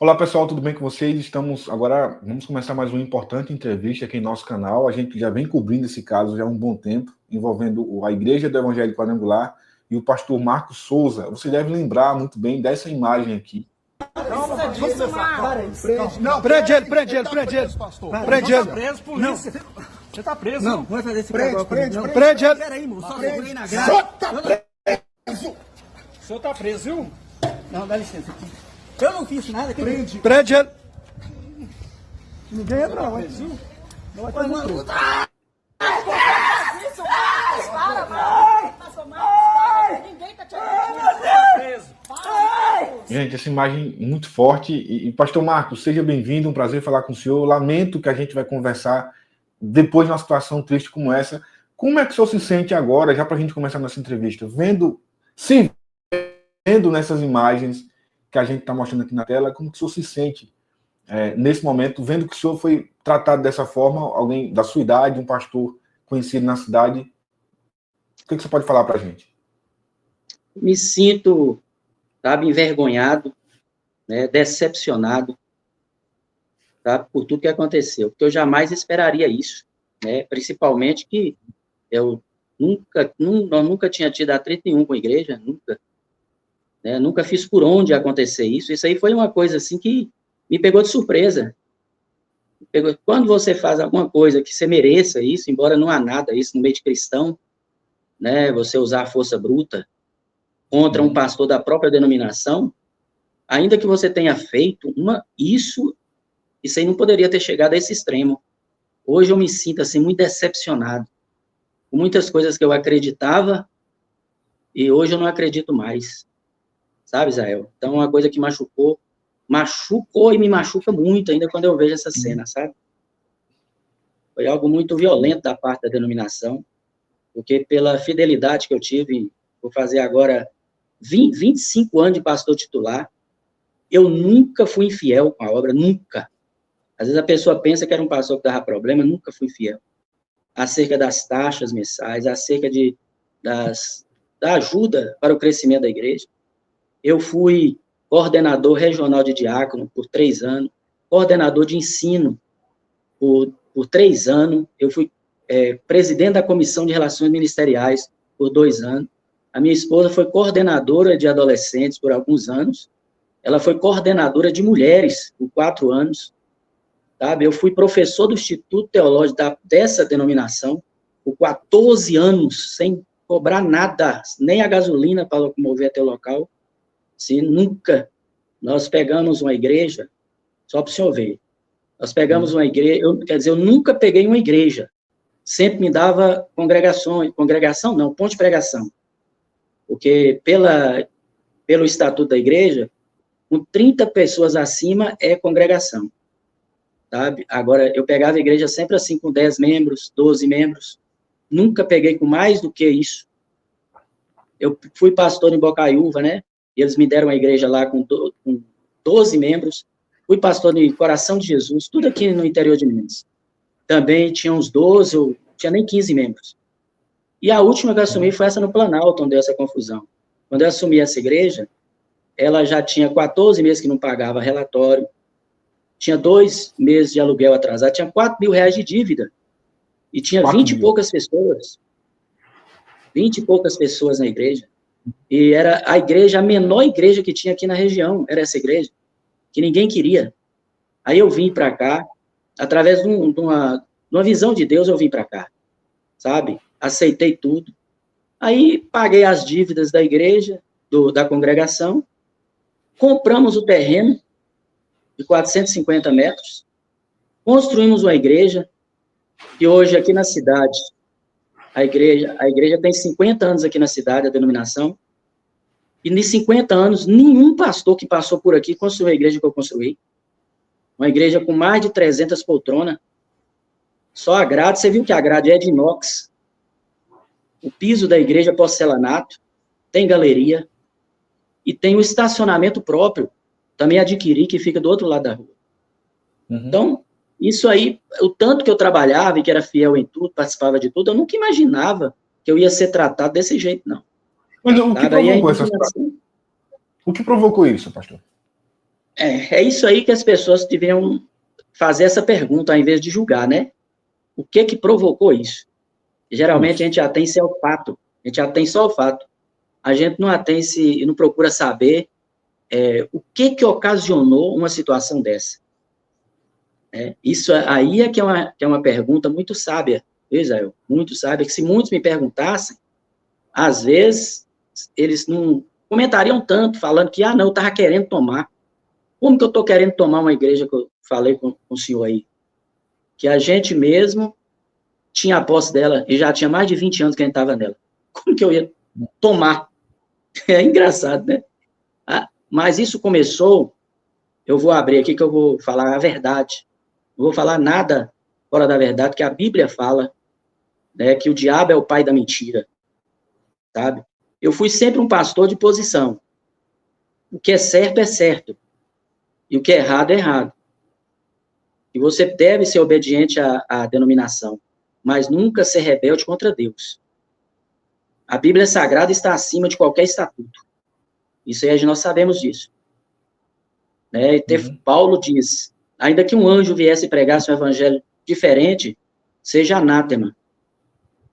Olá pessoal, tudo bem com vocês? Vamos começar mais uma importante entrevista aqui em nosso canal. A gente já vem cobrindo esse caso já há um bom tempo, envolvendo a Igreja do Evangelho Quadrangular e o pastor Marcos Souza. Você deve lembrar muito bem dessa imagem aqui. Não, prende ele. Prende ele. Preso, polícia. Você tá preso. Não, vai fazer esse prende ele. Peraí, moço, só procurei na grade. O senhor tá preso, viu? Não, dá licença aqui. Eu não fiz nada. Prende ele. Ninguém entra, não, hein? Não vai fazer preso. Ninguém tá te preso. Gente, essa imagem muito forte. E pastor Marcos, seja bem-vindo, um prazer falar com o senhor. Lamento que a gente vai conversar depois de uma situação triste como essa. Como é que o senhor se sente agora, já para a gente começar nossa entrevista, vendo nessas imagens que a gente está mostrando aqui na tela, como que o senhor se sente nesse momento, vendo que o senhor foi tratado dessa forma, alguém da sua idade, um pastor conhecido na cidade? O que você pode falar para a gente? Me sinto, sabe, envergonhado, né, decepcionado, sabe, por tudo que aconteceu, porque eu jamais esperaria isso, né, principalmente que eu nunca tinha tido atrito nenhum com a igreja, nunca, né, nunca fiz por onde acontecer isso aí foi uma coisa assim que me pegou de surpresa. Quando você faz alguma coisa que você mereça isso, embora não há nada isso no meio de cristão, né, você usar a força bruta contra um pastor da própria denominação, ainda que você tenha feito isso aí não poderia ter chegado a esse extremo. Hoje eu me sinto assim muito decepcionado com muitas coisas que eu acreditava e hoje eu não acredito mais. Sabe, Israel? Então, uma coisa que machucou e me machuca muito ainda quando eu vejo essa cena, sabe? Foi algo muito violento da parte da denominação, porque pela fidelidade que eu tive, vou fazer agora 25 anos de pastor titular, eu nunca fui infiel com a obra, nunca. Às vezes a pessoa pensa que era um pastor que dava problema, nunca fui fiel. Acerca das taxas mensais, acerca da ajuda para o crescimento da igreja. Eu fui coordenador regional de diácono por 3 anos, coordenador de ensino por 3 anos, eu fui presidente da comissão de relações ministeriais por 2 anos, a minha esposa foi coordenadora de adolescentes por alguns anos, ela foi coordenadora de mulheres por 4 anos, sabe? Eu fui professor do Instituto Teológico dessa denominação por 14 anos, sem cobrar nada, nem a gasolina para locomover até o local. Se nunca nós pegamos uma igreja, só para o senhor ver, nós pegamos uma igreja, eu nunca peguei uma igreja, sempre me dava congregação não, ponto de pregação, porque pelo estatuto da igreja, com 30 pessoas acima é congregação, sabe? Agora, eu pegava a igreja sempre assim, com 10 membros, 12 membros, nunca peguei com mais do que isso. Eu fui pastor em Bocaiúva, né? E eles me deram uma igreja lá com 12 membros, fui pastor em Coração de Jesus, tudo aqui no interior de Minas. Também tinha uns 12, ou tinha nem 15 membros. E a última que eu assumi foi essa no Planalto, onde deu essa confusão. Quando eu assumi essa igreja, ela já tinha 14 meses que não pagava relatório, tinha 2 meses de aluguel atrasado, tinha R$4.000 de dívida, e tinha 20 e poucas pessoas, 20 e poucas pessoas na igreja. E era a menor igreja que tinha aqui na região, era essa igreja, que ninguém queria. Aí eu vim para cá, através de uma visão de Deus, eu vim para cá, sabe? Aceitei tudo. Aí paguei as dívidas da igreja, da congregação, compramos o terreno de 450 metros, construímos uma igreja, e hoje aqui na cidade, a igreja tem 50 anos aqui na cidade, a denominação, e nos 50 anos, nenhum pastor que passou por aqui construiu a igreja que eu construí. Uma igreja com mais de 300 poltronas, só a grade, você viu que a grade é de inox, o piso da igreja é porcelanato, tem galeria, e tem o estacionamento próprio, também adquiri, que fica do outro lado da rua. Uhum. Então, isso aí, o tanto que eu trabalhava e que era fiel em tudo, participava de tudo, eu nunca imaginava que eu ia ser tratado desse jeito, não. Mas o que provocou essa situação? O que provocou isso, pastor? É isso aí que as pessoas deveriam fazer essa pergunta, ao invés de julgar, né? O que provocou isso? Geralmente a gente atém esse olfato, a gente atém só o fato. A gente não atém e não procura saber o que ocasionou uma situação dessa. Isso aí que é uma pergunta muito sábia, Israel, muito sábia, que se muitos me perguntassem, às vezes eles não comentariam tanto, falando que, não, eu estava querendo tomar. Como que eu estou querendo tomar uma igreja que eu falei com o senhor aí? Que a gente mesmo tinha a posse dela, e já tinha mais de 20 anos que a gente estava nela. Como que eu ia tomar? É engraçado, né? Mas isso começou, eu vou abrir aqui que eu vou falar a verdade. Não vou falar nada fora da verdade, que a Bíblia fala, né, que o diabo é o pai da mentira, sabe? Eu fui sempre um pastor de posição. O que é certo, e o que é errado. E você deve ser obediente à denominação, mas nunca ser rebelde contra Deus. A Bíblia Sagrada está acima de qualquer estatuto. Isso aí nós sabemos disso. Né? Paulo diz, ainda que um anjo viesse e pregasse um evangelho diferente, seja anátema.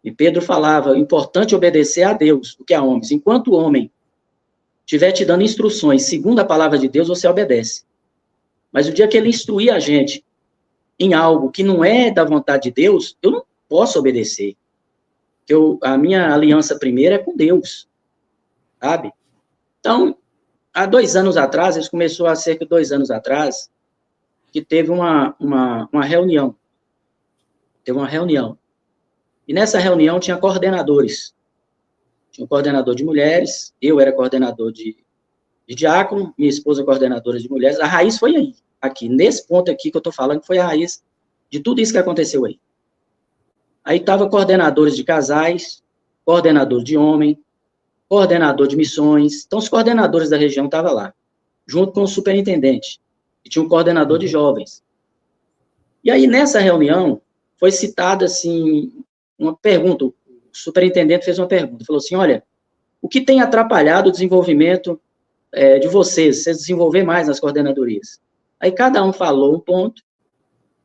E Pedro falava, o importante é obedecer a Deus, do que a homens. Enquanto o homem estiver te dando instruções segundo a palavra de Deus, você obedece. Mas o dia que ele instruir a gente em algo que não é da vontade de Deus, eu não posso obedecer. A minha aliança primeira é com Deus, sabe? Então, há 2 anos atrás, isso começou há cerca de 2 anos atrás, que teve uma reunião. Teve uma reunião. E nessa reunião tinha coordenadores. Tinha um coordenador de mulheres, eu era coordenador de diácono, minha esposa coordenadora de mulheres. A raiz foi aí, aqui, nesse ponto aqui que eu estou falando, que foi a raiz de tudo isso que aconteceu aí. Aí estava coordenadores de casais, coordenador de homem, coordenador de missões. Então, os coordenadores da região estavam lá, junto com o superintendente. E tinha um coordenador de jovens. E aí, nessa reunião, foi citada, assim, uma pergunta. O superintendente fez uma pergunta. Falou assim, olha, o que tem atrapalhado o desenvolvimento de vocês desenvolver mais nas coordenadorias? Aí, cada um falou um ponto,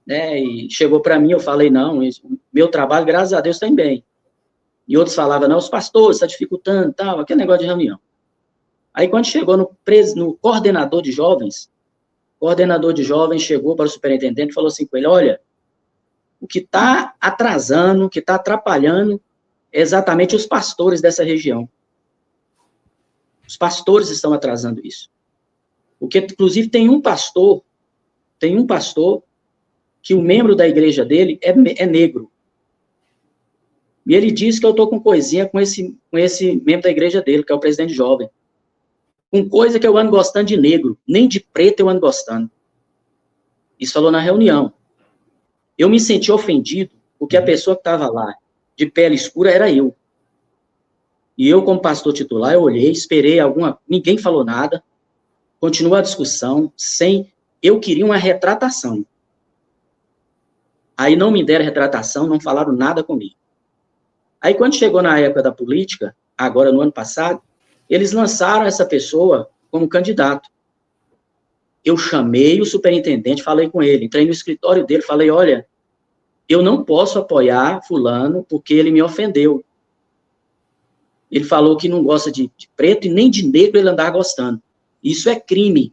né, e chegou para mim, eu falei, não, meu trabalho, graças a Deus, está indo bem. E outros falavam, não, os pastores, está dificultando, tal, aquele negócio de reunião. Aí, quando chegou no coordenador de jovens, o coordenador de jovens chegou para o superintendente e falou assim com ele, olha, o que está atrasando, o que está atrapalhando, é exatamente os pastores dessa região. Os pastores estão atrasando isso. Porque, inclusive, tem um pastor que o membro da igreja dele é negro. E ele disse que eu estou com coisinha com esse membro da igreja dele, que é o presidente jovem. Com coisa que eu ando gostando de negro, nem de preto eu ando gostando. Isso falou na reunião. Eu me senti ofendido, porque a pessoa que estava lá, de pele escura, era eu. E eu, como pastor titular, eu olhei, esperei ninguém falou nada, continuou a discussão, eu queria uma retratação. Aí não me deram retratação, não falaram nada comigo. Aí quando chegou na época da política, agora no ano passado, eles lançaram essa pessoa como candidato. Eu chamei o superintendente, falei com ele, entrei no escritório dele, falei, olha, eu não posso apoiar fulano porque ele me ofendeu. Ele falou que não gosta de preto e nem de negro ele andava gostando. Isso é crime.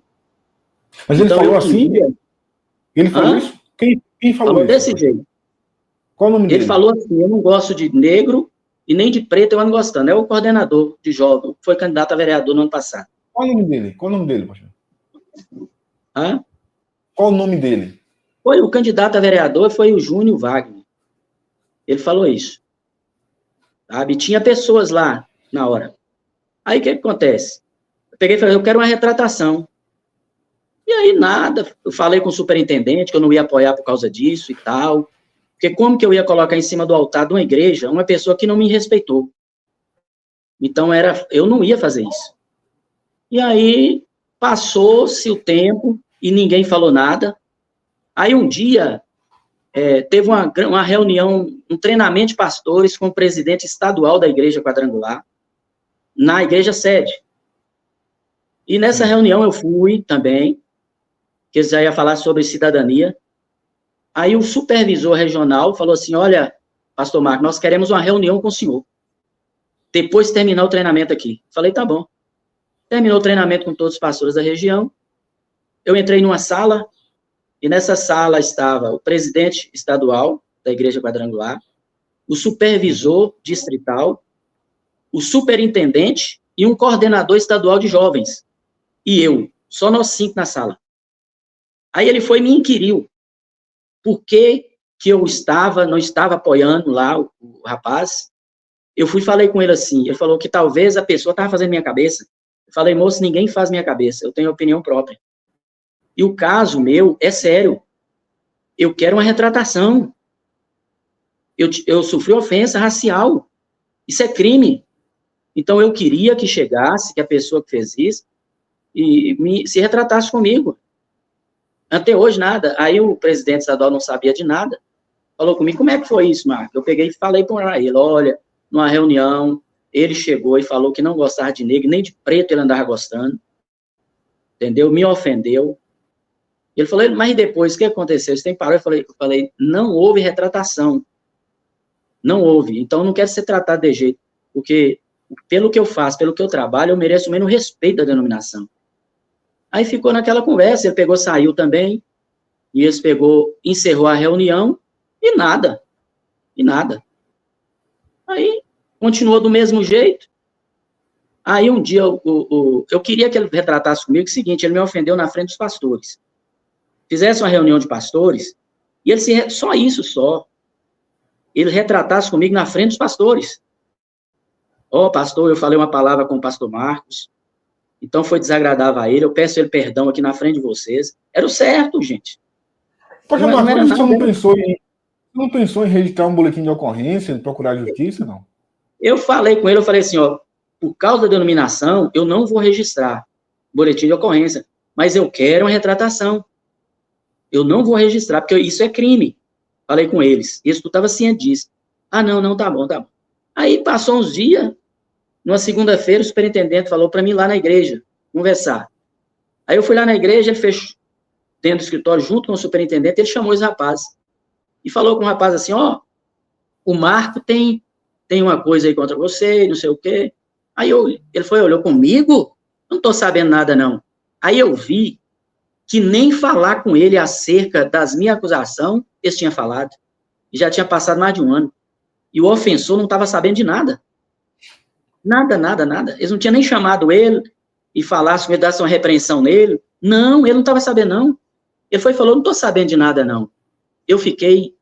Mas ele falou assim? Ele falou isso? Quem falou isso? Desse jeito. Qual o nome dele? Ele falou assim, eu não gosto de negro e nem de preto eu ando gostando. É o coordenador de jovem, que foi candidato a vereador no ano passado. Qual o nome dele? Qual o nome dele, pastor? Hã? Qual o nome dele? O candidato a vereador foi o Júnior Wagner. Ele falou isso. Sabe? Tinha pessoas lá na hora. Aí o que acontece? Eu peguei e falei, eu quero uma retratação. E aí nada, eu falei com o superintendente que eu não ia apoiar por causa disso e tal. Porque como que eu ia colocar em cima do altar de uma igreja uma pessoa que não me respeitou? Então eu não ia fazer isso. E aí passou-se o tempo e ninguém falou nada. Aí um dia teve uma reunião, um treinamento de pastores com o presidente estadual da Igreja Quadrangular, na igreja sede. E nessa reunião eu fui também, que eles já iam falar sobre cidadania. Aí o supervisor regional falou assim, olha, pastor Marcos, nós queremos uma reunião com o senhor. Depois de terminar o treinamento aqui. Falei, tá bom. Terminou o treinamento com todos os pastores da região. Eu entrei numa sala, e nessa sala estava o presidente estadual da Igreja Quadrangular, o supervisor distrital, o superintendente e um coordenador estadual de jovens. E eu, só nós 5 na sala. Aí ele foi e me inquiriu por que eu não estava apoiando lá o rapaz. Eu fui e falei com ele assim, ele falou que talvez a pessoa estava fazendo minha cabeça. Eu falei, moço, ninguém faz minha cabeça, eu tenho opinião própria. E o caso meu é sério. Eu quero uma retratação. Eu sofri ofensa racial. Isso é crime. Então, eu queria que chegasse, que a pessoa que fez isso, e se retratasse comigo. Até hoje, nada. Aí o presidente estadual não sabia de nada. Falou comigo, como é que foi isso, Marco? Eu peguei e falei para ele, olha, numa reunião, ele chegou e falou que não gostava de negro, nem de preto ele andava gostando. Entendeu? Me ofendeu. Ele falou, mas depois, o que aconteceu? Você tem que parar. Eu falei, não houve retratação. Não houve. Então, não quero ser tratado de jeito. Porque, pelo que eu faço, pelo que eu trabalho, eu mereço o mesmo respeito da denominação. Aí ficou naquela conversa, ele pegou, saiu também, e eles encerrou a reunião, e nada. Aí, continuou do mesmo jeito. Aí, um dia, eu queria que ele retratasse comigo o seguinte, ele me ofendeu na frente dos pastores. Fizesse uma reunião de pastores, e ele só isso, ele retratasse comigo na frente dos pastores. Pastor, eu falei uma palavra com o pastor Marcos, então foi desagradável a ele, eu peço ele perdão aqui na frente de vocês. Era o certo, gente. Poxa, Marcos, você não pensou em registrar um boletim de ocorrência, procurar justiça, não? Eu falei com ele, eu falei assim, por causa da denominação, eu não vou registrar boletim de ocorrência, mas eu quero uma retratação. Eu não vou registrar, porque isso é crime. Falei com eles. Isso tu estava ciente disso. Não, tá bom. Aí passou uns dias, numa segunda-feira, o superintendente falou para mim lá na igreja, conversar. Aí eu fui lá na igreja, ele fez dentro do escritório, junto com o superintendente, ele chamou os rapazes. E falou com o rapaz assim, o Marco tem uma coisa aí contra você, não sei o quê. Aí ele olhou comigo, não estou sabendo nada, não. Aí eu vi que nem falar com ele acerca das minhas acusações, eles tinham falado. E já tinha passado mais de um ano. E o ofensor não estava sabendo de nada. Nada. Eles não tinham nem chamado ele e falasse com ele, dasse uma repreensão nele. Não, ele não estava sabendo, não. Ele falou, não estou sabendo de nada, não. Eu fiquei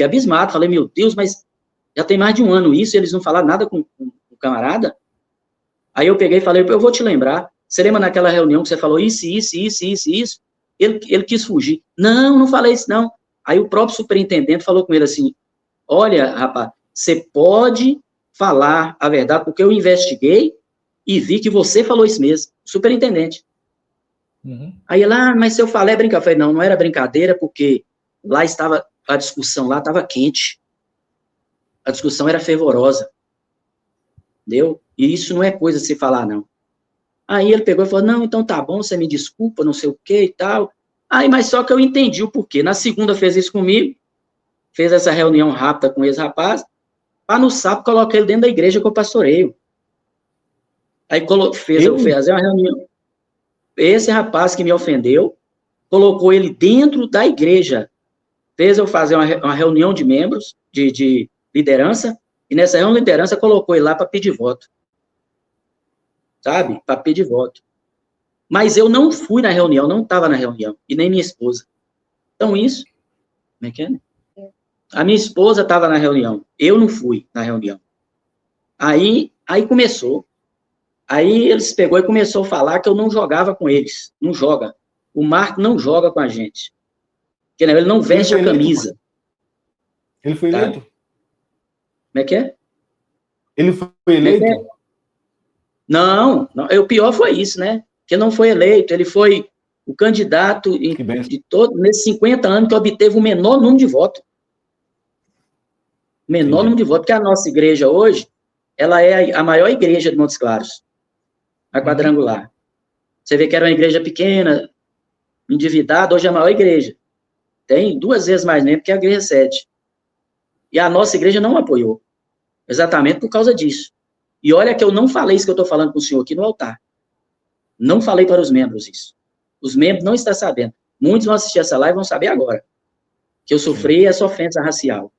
abismado, falei, meu Deus, mas já tem mais de um ano isso, e eles não falaram nada com o camarada? Aí eu peguei e falei, eu vou te lembrar, você lembra naquela reunião que você falou isso? Ele quis fugir. Não falei isso, não. Aí o próprio superintendente falou com ele assim, olha, rapaz, você pode falar a verdade, porque eu investiguei e vi que você falou isso mesmo, superintendente. Uhum. Aí ele, mas se eu falar é brincadeira. Eu falei, não era brincadeira, porque lá a discussão lá estava quente. A discussão era fervorosa. Entendeu? E isso não é coisa de se falar, não. Aí ele pegou e falou, não, então tá bom, você me desculpa, não sei o que e tal. Aí, mas só que eu entendi o porquê. Na segunda fez isso comigo, fez essa reunião rápida com esse rapaz, para no sábado colocar ele dentro da igreja que eu pastoreio. Aí fez uma reunião. Esse rapaz que me ofendeu, colocou ele dentro da igreja, fez eu fazer uma reunião de membros, de liderança, e nessa reunião de liderança colocou ele lá para pedir voto. Sabe? Para pedir voto. Mas eu não fui na reunião, não estava na reunião, e nem minha esposa. Então isso, como é que é? A minha esposa estava na reunião, eu não fui na reunião. Aí começou. Aí eles pegou e começou a falar que eu não jogava com eles. Não joga. O Marco não joga com a gente. Porque ele não veste a camisa. Ele foi eleito? Como é que é? Ele foi eleito? Não, o pior foi isso, né? Que não foi eleito, ele foi o candidato de todo, nesses 50 anos que obteve o menor número de votos. Menor número de votos, porque a nossa igreja hoje, ela é a maior igreja de Montes Claros, a quadrangular. Você vê que era uma igreja pequena, endividada, hoje é a maior igreja. Tem 2 vezes mais membros que a igreja sede. E a nossa igreja não apoiou. Exatamente por causa disso. E olha que eu não falei isso que eu estou falando com o senhor aqui no altar. Não falei para os membros isso. Os membros não estão sabendo. Muitos vão assistir essa live e vão saber agora que eu sofri essa ofensa racial.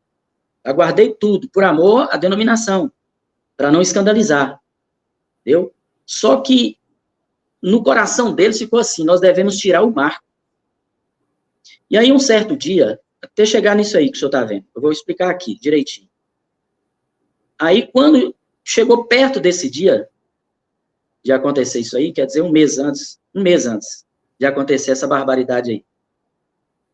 Aguardei tudo, por amor à denominação, para não escandalizar. Entendeu? Só que no coração deles ficou assim, nós devemos tirar o Marco. E aí, um certo dia, até chegar nisso aí que o senhor está vendo, eu vou explicar aqui, direitinho. Aí, quando chegou perto desse dia de acontecer isso aí, quer dizer, um mês antes de acontecer essa barbaridade aí,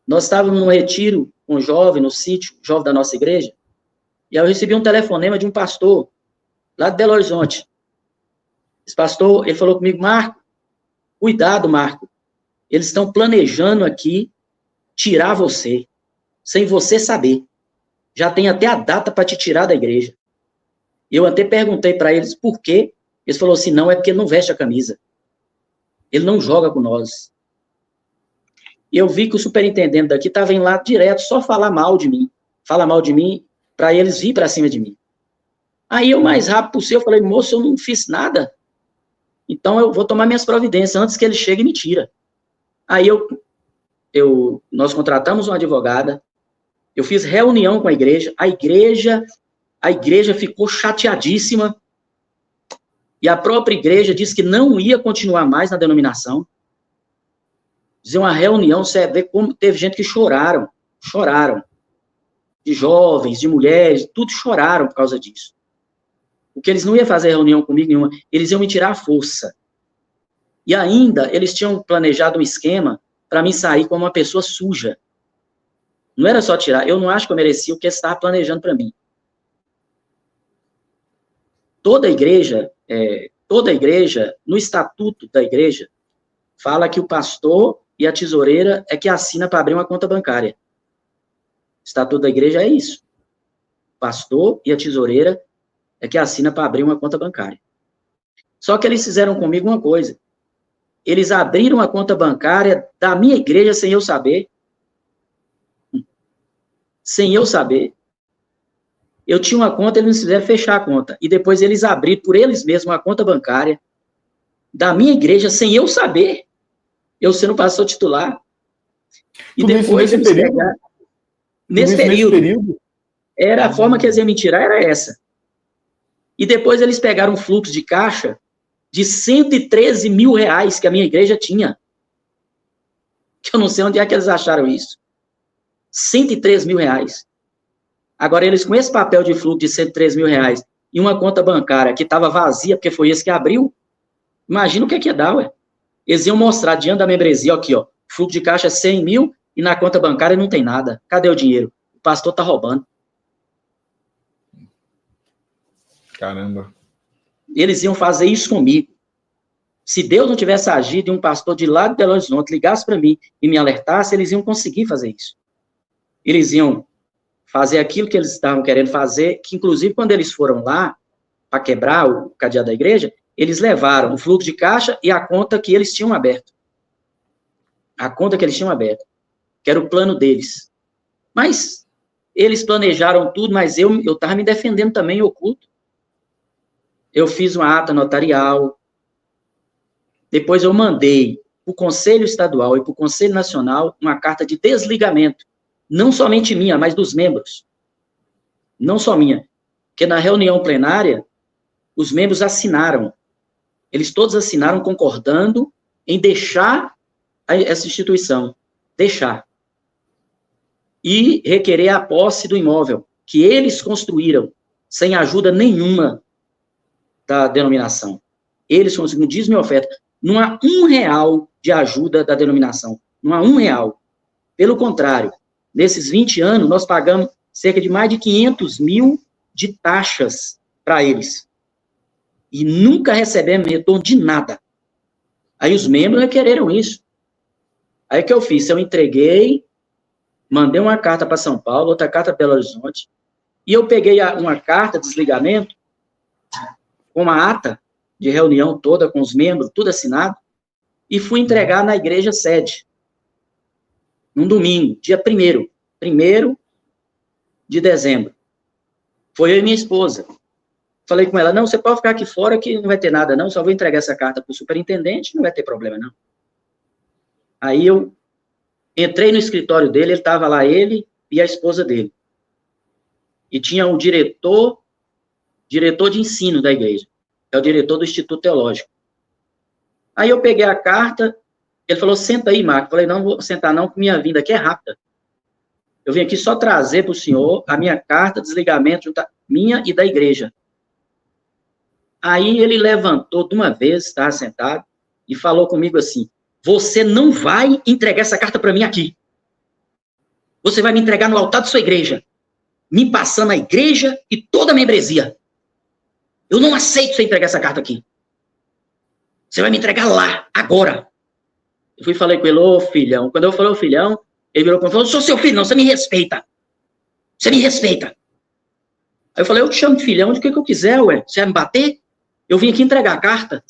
nós estávamos num retiro com um jovem, no sítio, jovem da nossa igreja, e aí eu recebi um telefonema de um pastor, lá de Belo Horizonte. Esse pastor, ele falou comigo, Marco, cuidado, Marco, eles estão planejando aqui tirar você, sem você saber. Já tem até a data para te tirar da igreja. Eu até perguntei para eles por quê. Eles falaram assim, não, é porque ele não veste a camisa. Ele não joga com nós. Eu vi que o superintendente daqui estava indo lá direto, só falar mal de mim. Fala mal de mim, para eles vir para cima de mim. Aí eu, mais rápido possível, falei, moço, eu não fiz nada. Então eu vou tomar minhas providências antes que ele chegue e me tira. Aí nós contratamos uma advogada, eu fiz reunião com a igreja ficou chateadíssima, e a própria igreja disse que não ia continuar mais na denominação. Dizer uma reunião, você vê como teve gente que choraram, de jovens, de mulheres, tudo choraram por causa disso. Porque eles não iam fazer reunião comigo nenhuma, eles iam me tirar a força. E ainda, eles tinham planejado um esquema para mim sair como uma pessoa suja. Não era só tirar, eu não acho que eu merecia o que eles estavam planejando para mim. Toda igreja, no estatuto da igreja, fala que o pastor e a tesoureira é que assina para abrir uma conta bancária. O estatuto da igreja é isso. O pastor e a tesoureira é que assina para abrir uma conta bancária. Só que eles fizeram comigo uma coisa. Eles abriram a conta bancária da minha igreja sem eu saber. Sem eu saber. Eu tinha uma conta, eles fizeram fechar a conta. E depois eles abriram por eles mesmos uma conta bancária da minha igreja sem eu saber. Eu sendo pastor titular. E tudo depois eles pegaram. Nesse período. Era a forma que eles iam me tirar, era essa. E depois eles pegaram um fluxo de caixa de 113 mil reais que a minha igreja tinha. Que eu não sei onde é que eles acharam isso. 103 mil reais. Agora, eles com esse papel de fluxo de 103 mil reais e uma conta bancária que estava vazia, porque foi esse que abriu, imagina o que ia dar, ué. Eles iam mostrar diante da membresia, aqui, ó, fluxo de caixa é 100 mil e na conta bancária não tem nada. Cadê o dinheiro? O pastor tá roubando. Caramba. Eles iam fazer isso comigo. Se Deus não tivesse agido e um pastor de lá de Belo Horizonte ligasse para mim e me alertasse, eles iam conseguir fazer isso. Eles iam fazer aquilo que eles estavam querendo fazer, que inclusive quando eles foram lá para quebrar o cadeado da igreja, eles levaram o fluxo de caixa e a conta que eles tinham aberto. A conta que eles tinham aberto, que era o plano deles. Mas eles planejaram tudo, mas eu estava me defendendo também oculto. Eu fiz uma ata notarial, depois eu mandei para o Conselho Estadual e para o Conselho Nacional uma carta de desligamento, não somente minha, mas dos membros. Não só minha, porque na reunião plenária, os membros assinaram, eles todos assinaram concordando em deixar essa instituição, deixar, e requerer a posse do imóvel, que eles construíram, sem ajuda nenhuma da denominação. Eles conseguiram, diz minha oferta, não há R$1 de ajuda da denominação, não há R$1. Pelo contrário, nesses 20 anos, nós pagamos cerca de mais de 500 mil de taxas para eles. E nunca recebemos retorno de nada. Aí os membros requereram isso. Aí o que eu fiz? Eu entreguei, mandei uma carta para São Paulo, outra carta para Belo Horizonte, e eu peguei uma carta de desligamento, com uma ata de reunião toda com os membros, tudo assinado, e fui entregar na igreja sede. num domingo, dia 1º de dezembro. Foi eu e minha esposa. Falei com ela, não, você pode ficar aqui fora que não vai ter nada não, só vou entregar essa carta para o superintendente, não vai ter problema não. Aí eu entrei no escritório dele, ele estava lá, ele e a esposa dele. E tinha o diretor de ensino da igreja, é o diretor do Instituto Teológico. Aí eu peguei a carta, ele falou, senta aí, Marco. Eu falei, não vou sentar não, porque minha vinda aqui é rápida. Eu vim aqui só trazer para o senhor a minha carta de desligamento, minha e da igreja. Aí ele levantou de uma vez, estava sentado, e falou comigo assim, você não vai entregar essa carta para mim aqui. Você vai me entregar no altar da sua igreja, me passando a igreja e toda a membresia. Eu não aceito você entregar essa carta aqui. Você vai me entregar lá, agora. Eu fui e falei com ele, ô filhão. Quando eu falei, ô filhão, ele virou para mim e falou, sou seu filho, não, você me respeita. Você me respeita. Aí eu falei, eu te chamo de filhão, de que eu quiser, ué. Você vai me bater? Eu vim aqui entregar a carta.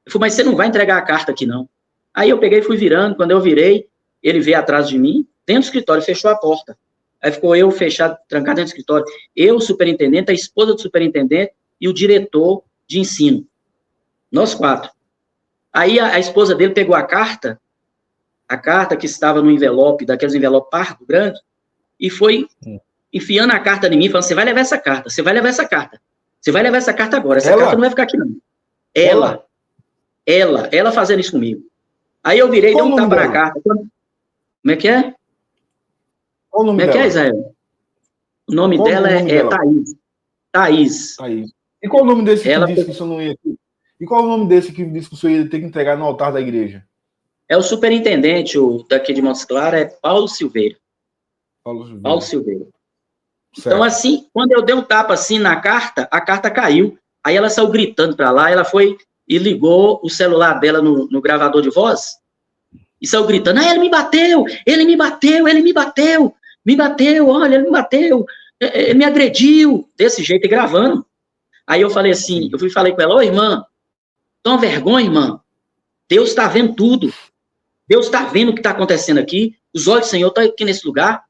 Eu falei, mas você não vai entregar a carta aqui, não. Aí eu peguei e fui virando. Quando eu virei, ele veio atrás de mim, dentro do escritório, fechou a porta. Aí ficou eu fechado, trancado dentro do escritório. Eu, o superintendente, a esposa do superintendente e o diretor de ensino. Nós 4. Aí a esposa dele pegou a carta que estava no envelope, daqueles envelopes pardo, grande, e foi enfiando a carta em mim, falando, você vai levar essa carta, você vai levar essa carta, você vai levar essa carta agora, essa carta não vai ficar aqui não. Ela fazendo isso comigo. Aí eu virei, dei um tapa na carta. Como é que é? Qual o nome dela? Como é que é, Israel? O nome dela é Thaís. E qual o nome desse que disse que o senhor não ia aqui? E qual o nome desse que disse que o senhor ia ter que entregar no altar da igreja? É o superintendente daqui de Montes Claros, é Paulo Silveira. Paulo Silveira. Certo. Então, assim, quando eu dei um tapa assim na carta, a carta caiu. Aí ela saiu gritando para lá, ela foi e ligou o celular dela no gravador de voz e saiu gritando, ele me bateu, olha, ele me agrediu, desse jeito, e gravando. Aí eu falei assim, falei com ela, ô irmã, toma vergonha, irmã, Deus está vendo tudo, Deus está vendo o que está acontecendo aqui, os olhos do Senhor estão aqui nesse lugar,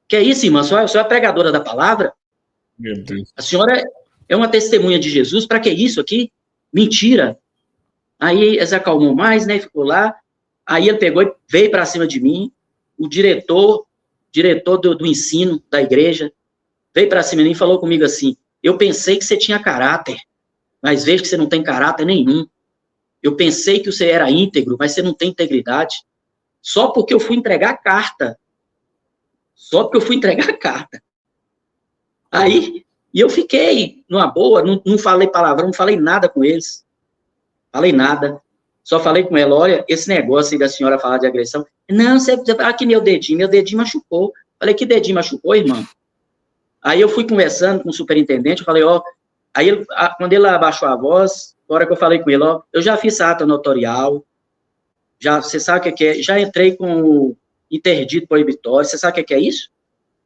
que é isso, irmã, a senhora é pregadora da palavra, meu Deus. A senhora é uma testemunha de Jesus, para que isso aqui? Mentira. Aí ele se acalmou mais, né, ficou lá, aí ele pegou e veio para cima de mim, o diretor do ensino da igreja, veio para cima de mim e falou comigo assim, eu pensei que você tinha caráter, mas vejo que você não tem caráter nenhum. Eu pensei que você era íntegro, mas você não tem integridade. Só porque eu fui entregar a carta. Aí, e eu fiquei numa boa, não falei palavrão, não falei nada com eles. Falei nada. Só falei com ela, olha, esse negócio aí da senhora falar de agressão. Não, você aqui meu dedinho machucou. Falei, que dedinho machucou, irmão? Aí eu fui conversando com o superintendente, eu falei, aí quando ele abaixou a voz, na hora que eu falei com ele, eu já fiz ata notorial, você sabe o que é, já entrei com o interdito proibitório, você sabe o que é isso?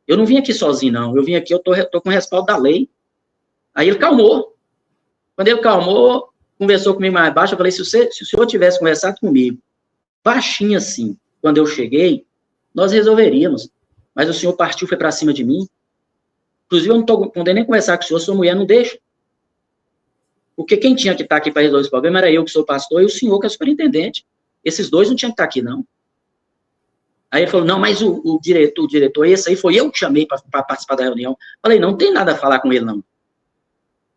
Eu não vim aqui sozinho, não, eu vim aqui, eu tô com o respaldo da lei. Aí ele calmou. Quando ele calmou, conversou comigo mais baixo, eu falei, se o senhor tivesse conversado comigo, baixinho assim, quando eu cheguei, nós resolveríamos. Mas o senhor partiu, foi para cima de mim. Inclusive, eu não estou podendo nem conversar com o senhor, sua mulher não deixa. Porque quem tinha que estar aqui para resolver esse problema era eu, que sou pastor, e o senhor, que é superintendente. Esses dois não tinham que estar aqui, não. Aí ele falou, não, mas o diretor, esse aí foi eu que chamei para participar da reunião. Falei, não tem nada a falar com ele, não.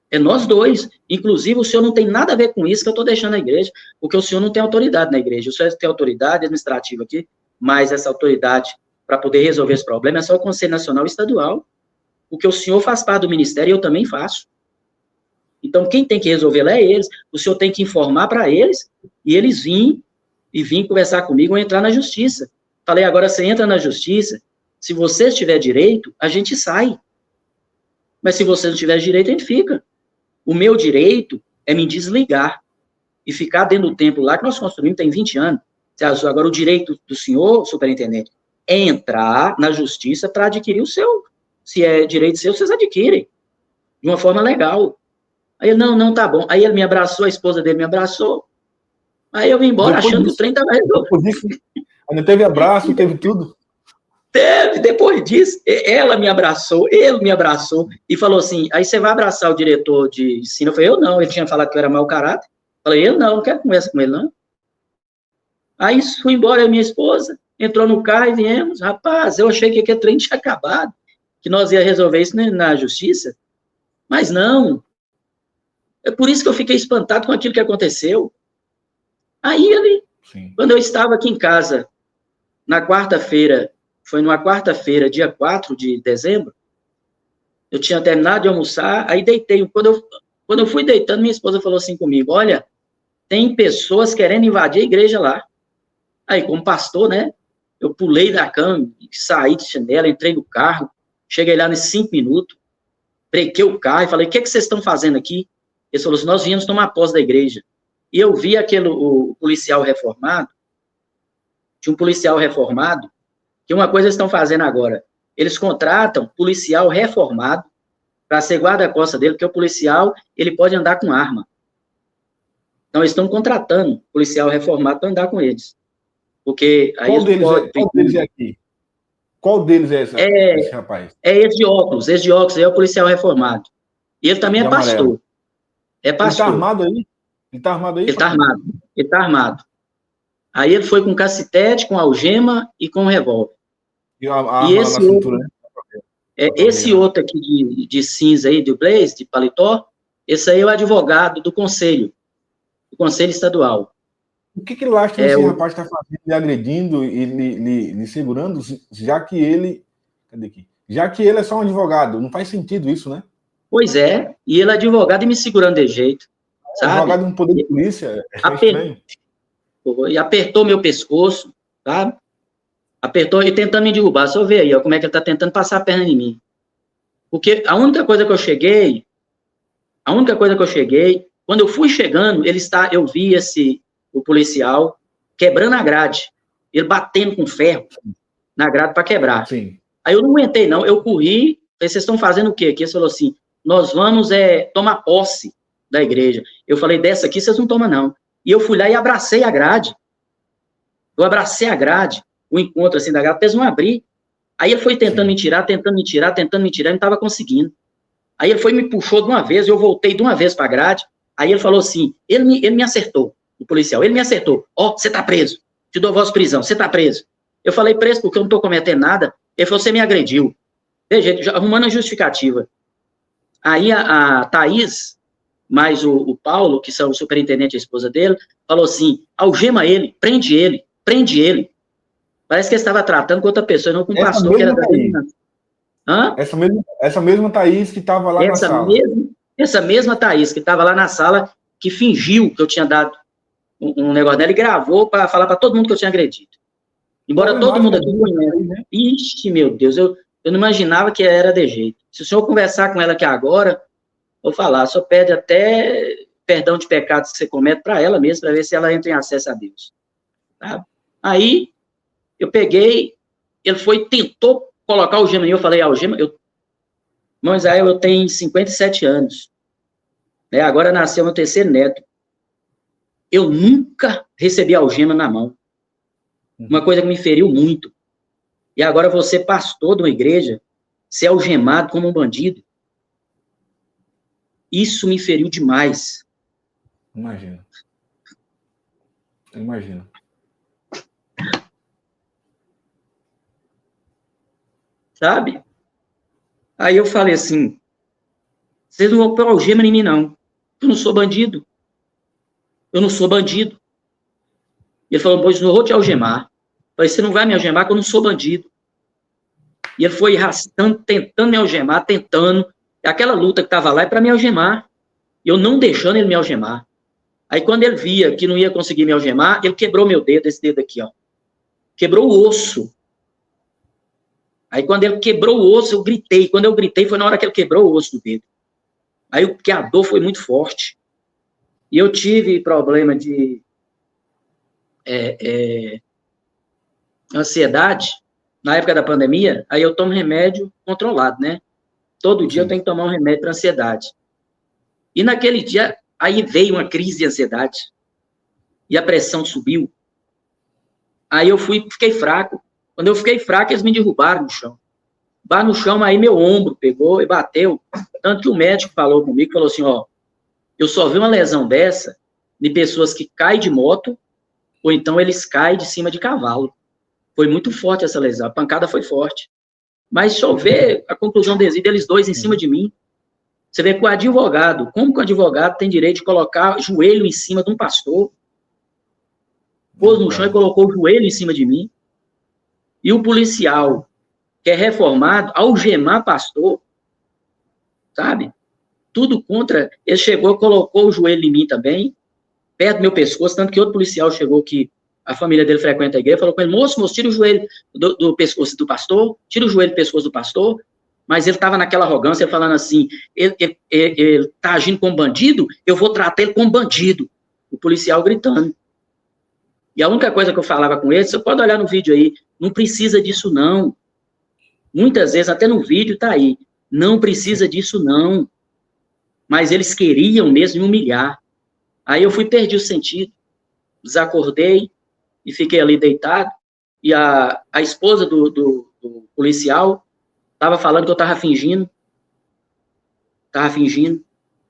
É nós dois. Inclusive, o senhor não tem nada a ver com isso que eu estou deixando na igreja, porque o senhor não tem autoridade na igreja. O senhor tem autoridade administrativa aqui, mas essa autoridade para poder resolver esse problema é só o Conselho Nacional e Estadual. Porque o senhor faz parte do ministério e eu também faço. Então, quem tem que resolver lá é eles. O senhor tem que informar para eles e eles vêm conversar comigo ou entrar na justiça. Falei, agora você entra na justiça, se você tiver direito, a gente sai. Mas se você não tiver direito, a gente fica. O meu direito é me desligar e ficar dentro do templo lá que nós construímos tem 20 anos. Agora, o direito do senhor, superintendente, é entrar na justiça para adquirir o seu. Se é direito seu, vocês adquirem. De uma forma legal. Aí ele, não, tá bom. Aí ele me abraçou, a esposa dele me abraçou. Aí eu vim embora achando que o trem estava resolvido. Ainda teve abraço, teve tudo. Depois disso, ela me abraçou, ele me abraçou e falou assim, aí você vai abraçar o diretor de ensino? Eu falei, eu não, ele tinha falado que eu era mau caráter. Eu falei, eu não quero conversa com ele, não. Aí fui embora, eu e minha esposa, entrou no carro e viemos. Rapaz, eu achei que aquele trem tinha acabado, que nós ia resolver isso na justiça, mas não. É por isso que eu fiquei espantado com aquilo que aconteceu. Aí ele, Sim. Quando eu estava aqui em casa, na quarta-feira, foi numa quarta-feira, dia 4 de dezembro, eu tinha terminado de almoçar, aí deitei. Quando eu fui deitando, minha esposa falou assim comigo, olha, tem pessoas querendo invadir a igreja lá. Aí, como pastor, né, eu pulei da cama, saí de chinela, entrei no carro, cheguei lá nos 5 minutos, brequei o carro e falei, o que vocês estão fazendo aqui? Eles falaram assim, nós viemos tomar posse da igreja. E eu vi o policial reformado, tinha um policial reformado, que uma coisa eles estão fazendo agora, eles contratam policial reformado para ser guarda-costa dele, porque o policial, ele pode andar com arma. Então, eles estão contratando policial reformado para andar com eles. Porque aí qual deles é aqui? Qual deles é esse rapaz? É esse de óculos, é o policial reformado. E ele também é pastor. Amarelo. É pastor. Ele tá armado aí? Ele tá armado aí? Ele tá armado. Aí ele foi com cacetete, com algema e com revólver. E a arma esse na cintura, né? Esse outro aqui de cinza aí, do Blaze, de paletó, esse aí é o advogado do conselho estadual. O que ele acha que esse rapaz está fazendo, lhe agredindo e lhe segurando, já que ele... Cadê aqui? Já que ele é só um advogado, não faz sentido isso, né? Pois é, e ele é advogado e me segurando de jeito, sabe? Advogado no poder de polícia, é estranho. E apertou meu pescoço, sabe? Apertou e tentando me derrubar. Só ver aí, ó, como é que ele tá tentando passar a perna em mim. Porque a única coisa que eu cheguei, quando eu fui chegando, eu vi o policial quebrando a grade, ele batendo com ferro na grade para quebrar. Sim. Aí eu não aguentei, não, eu corri, falei, vocês estão fazendo o quê aqui? Ele falou assim, nós vamos tomar posse da igreja. Eu falei, dessa aqui vocês não tomam, não. E eu fui lá e abracei a grade. Eu abracei a grade, o encontro assim da grade, eles não abrir. Aí ele foi tentando me tirar, e não estava conseguindo. Aí ele foi e me puxou de uma vez, eu voltei de uma vez para a grade, aí ele falou assim, ele me acertou, o policial, ele me acertou, você tá preso, te dou voz de prisão, você tá preso. Eu falei, preso porque eu não tô cometendo nada. Ele falou, você me agrediu. Veja, arrumando a justificativa. Aí a Thaís, mais o Paulo, que são o superintendente e a esposa dele, falou assim, algema ele, prende ele. Parece que ele estava tratando com outra pessoa, não com um pastor que era da denominação. Hã? Essa mesma Thaís que estava lá na sala. Essa mesma Thaís que estava lá na sala, que fingiu que eu tinha dado um negócio dela e gravou para falar para todo mundo que eu tinha agredido. Embora todo mundo aqui conheça. Né? Ixi, meu Deus, eu não imaginava que era de jeito. Se o senhor conversar com ela aqui agora, vou falar, só pede até perdão de pecados que você comete para ela mesma, para ver se ela entra em acesso a Deus. Tá? Aí, eu peguei, ele tentou colocar o algema em mim, eu falei, algema, irmão Israel, eu tenho 57 anos, né? Agora nasceu meu terceiro neto. Eu nunca recebi algema na mão. Uma coisa que me feriu muito. E agora você, pastor de uma igreja, ser algemado como um bandido. Isso me feriu demais. Imagino. Sabe? Aí eu falei assim, vocês não vão pôr algema em mim, não. Eu não sou bandido. E ele falou, pois não vou te algemar. Eu falei, você não vai me algemar, porque eu não sou bandido. E ele foi arrastando, tentando me algemar, aquela luta que estava lá é para me algemar. E eu não deixando ele me algemar. Aí quando ele via que não ia conseguir me algemar, ele quebrou meu dedo, esse dedo aqui, ó. Quebrou o osso. Aí quando ele quebrou o osso, eu gritei. Quando eu gritei, foi na hora que ele quebrou o osso do dedo. Aí porque a dor foi muito forte. E eu tive problema de ansiedade, na época da pandemia, aí eu tomo remédio controlado, né? Todo dia eu tenho que tomar um remédio para ansiedade. E naquele dia, aí veio uma crise de ansiedade. E a pressão subiu. Aí eu fiquei fraco. Quando eu fiquei fraco, eles me derrubaram no chão. No chão, aí meu ombro pegou e bateu. Tanto que o médico falou comigo, falou assim, ó, eu só vi uma lesão dessa de pessoas que caem de moto, ou então eles caem de cima de cavalo. Foi muito forte essa lesão, a pancada foi forte. Mas deixa eu ver a conclusão deles dois em cima de mim. Você vê que o advogado, como que o advogado tem direito de colocar joelho em cima de um pastor? Pôs no chão e colocou o joelho em cima de mim. E o policial, que é reformado, algemar pastor, sabe? Tudo contra. Ele chegou, colocou o joelho em mim também, perto do meu pescoço, tanto que outro policial chegou que a família dele frequenta a igreja, falou com ele, moço, tira o joelho do pescoço do pastor, tira o joelho do pescoço do pastor, mas ele estava naquela arrogância, falando assim, ele está agindo como bandido, eu vou tratar ele como bandido. O policial gritando. E a única coisa que eu falava com ele, você pode olhar no vídeo aí, não precisa disso não. Muitas vezes, até no vídeo tá aí, não precisa disso não. Mas eles queriam mesmo me humilhar. Aí eu perdi o sentido, desacordei e fiquei ali deitado, e a esposa do policial estava falando que eu estava fingindo,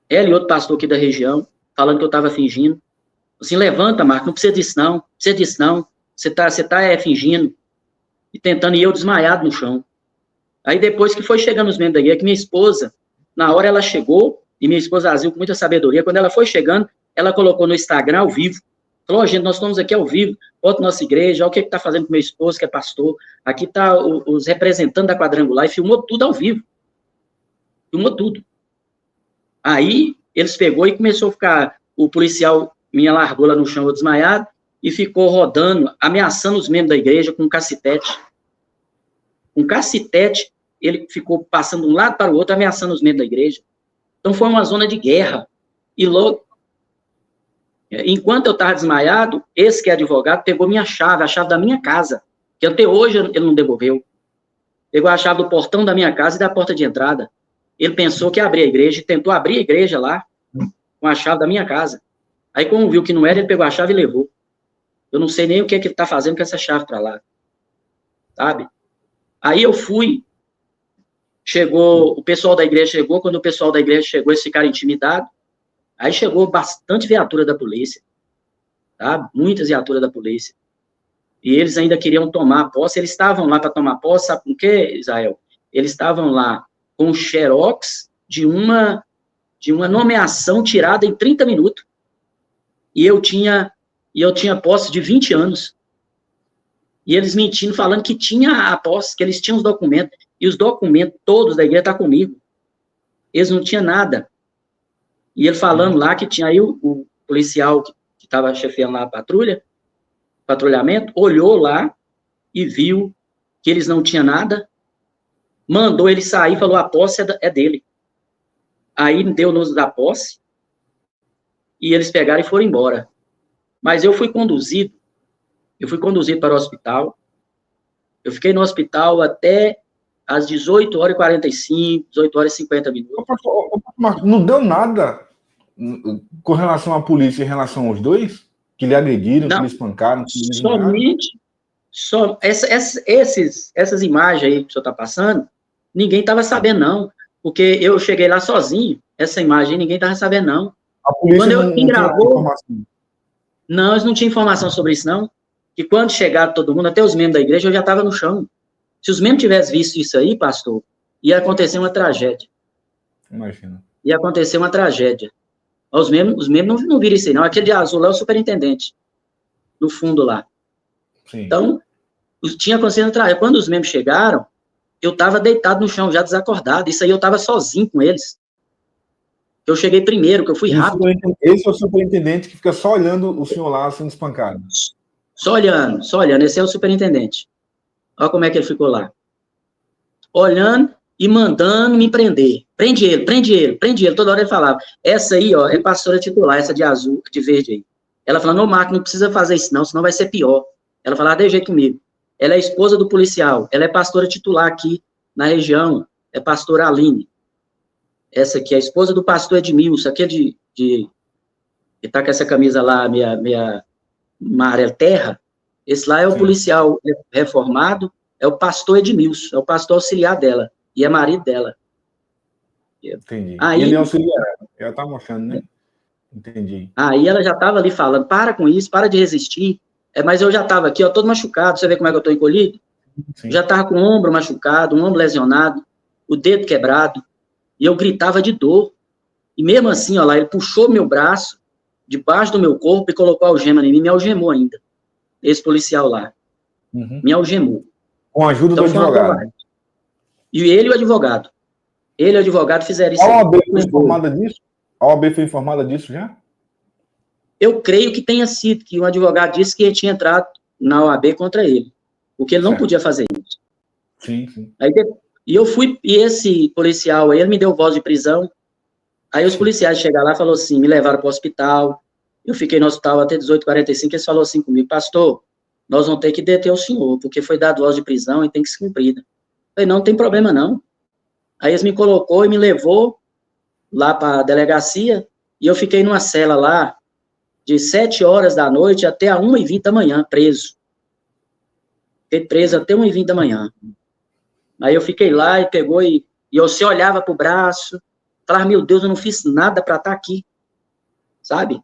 ela e outro pastor aqui da região, falando que eu estava fingindo, assim, levanta, Marco, não precisa disso não, você tá fingindo, e tentando, e eu desmaiado no chão. Aí depois que foi chegando os membros da igreja, que minha esposa, na hora ela chegou, e minha esposa agiu com muita sabedoria, quando ela foi chegando, ela colocou no Instagram ao vivo, falou, gente, nós estamos aqui ao vivo, volta nossa igreja, olha o que está fazendo com meu esposo, que é pastor, aqui está os representantes da Quadrangular, e filmou tudo ao vivo, filmou tudo. Aí, eles pegou e começou a ficar, o policial me largou lá no chão, eu desmaiado, e ficou rodando, ameaçando os membros da igreja com um cacetete. Um cacetete, ele ficou passando de um lado para o outro, ameaçando os membros da igreja. Então, foi uma zona de guerra. E logo, enquanto eu estava desmaiado, esse que é advogado, pegou minha chave, a chave da minha casa, que até hoje ele não devolveu. Pegou a chave do portão da minha casa e da porta de entrada. Ele pensou que ia abrir a igreja, e tentou abrir a igreja lá, com a chave da minha casa. Aí, como viu que não era, ele pegou a chave e levou. Eu não sei nem o que ele está fazendo com essa chave para lá. Sabe? Aí eu fui, chegou, o pessoal da igreja chegou, quando o pessoal da igreja chegou, eles ficaram intimidados. Aí chegou bastante viatura da polícia, tá? Muitas viaturas da polícia. E eles ainda queriam tomar posse, eles estavam lá para tomar posse, sabe com o que, Israel? Eles estavam lá com o xerox de uma nomeação tirada em 30 minutos. E eu tinha posse de 20 anos. E eles mentindo, falando que tinha a posse, que eles tinham os documentos. E os documentos todos da igreja estão comigo. Eles não tinham nada. E ele falando lá que tinha aí o policial que estava chefiando lá a patrulhamento, olhou lá e viu que eles não tinham nada, mandou ele sair, falou, a posse é dele. Aí deu o uso da posse, e eles pegaram e foram embora. Mas eu fui conduzido para o hospital, eu fiquei no hospital até às 18h45, 18h50. Não deu nada com relação à polícia em relação aos dois? Que lhe agrediram, não, que lhe espancaram? Que lhe essas imagens aí que o senhor está passando, ninguém estava sabendo, não. Porque eu cheguei lá sozinho, essa imagem ninguém estava sabendo, não. A polícia não gravou, informação. Não, eles não tinham informação sobre isso, não. Que quando chegaram todo mundo, até os membros da igreja, eu já estava no chão. Se os membros tivessem visto isso aí, pastor, ia acontecer uma tragédia. Imagina. Ia acontecer uma tragédia. Os membros não viram isso aí, não. Aquele de azul lá é o superintendente. No fundo lá. Sim. Então, tinha acontecido uma tragédia. Quando os membros chegaram, eu estava deitado no chão, já desacordado. Isso aí eu estava sozinho com eles. Eu cheguei primeiro, que eu fui rápido. Esse é o superintendente que fica só olhando o senhor lá sendo espancado. Só olhando. Esse é o superintendente. Olha como é que ele ficou lá. Olhando e mandando me prender. Prende ele. Toda hora ele falava. Essa aí, ó, é pastora titular, essa de azul, de verde aí. Ela falava, não, Marco, não precisa fazer isso não, senão vai ser pior. Ela falava, deixa jeito comigo. Ela é esposa do policial. Ela é pastora titular aqui na região. É pastora Aline. Essa aqui é a esposa do pastor Edmilson. Aquele que tá com essa camisa lá, minha amarela terra. Esse lá é o policial reformado, é o pastor Edmilson, é o pastor auxiliar dela, e é marido dela. Entendi. Aí, ele é auxiliar, ela tá mostrando, né? Entendi. Aí ela já estava ali falando, para com isso, para de resistir. Mas eu já estava aqui, ó, todo machucado, você vê como é que eu estou encolhido? Sim. Já estava com o ombro machucado, o ombro lesionado, o dedo quebrado, e eu gritava de dor. E mesmo assim, ó lá, ele puxou meu braço debaixo do meu corpo e colocou a algema em mim, me algemou ainda. Esse policial lá. Uhum. Me algemou. Com a ajuda Então, do advogado. E ele e o advogado. Ele e o advogado fizeram isso. A OAB foi informada disso? A OAB foi informada disso já? Eu creio que tenha sido, que um advogado disse que ele tinha entrado na OAB contra ele. Porque ele não podia fazer isso. Sim, sim. Aí, e eu fui, e esse policial aí, ele me deu voz de prisão. Aí os policiais chegaram lá e falaram assim, me levaram para o hospital. Eu fiquei no hospital até 18h45, eles falaram assim comigo, pastor, nós vamos ter que deter o senhor, porque foi dado voz de prisão e tem que ser cumprida. Eu falei, não tem problema não. Aí eles me colocou e me levou lá para a delegacia, e eu fiquei numa cela lá, de 7 horas da noite até a 1h20 da manhã, preso. Fiquei preso até 1h20 da manhã. Aí eu fiquei lá e pegou e você olhava pro braço, falava, meu Deus, eu não fiz nada para estar aqui, sabe?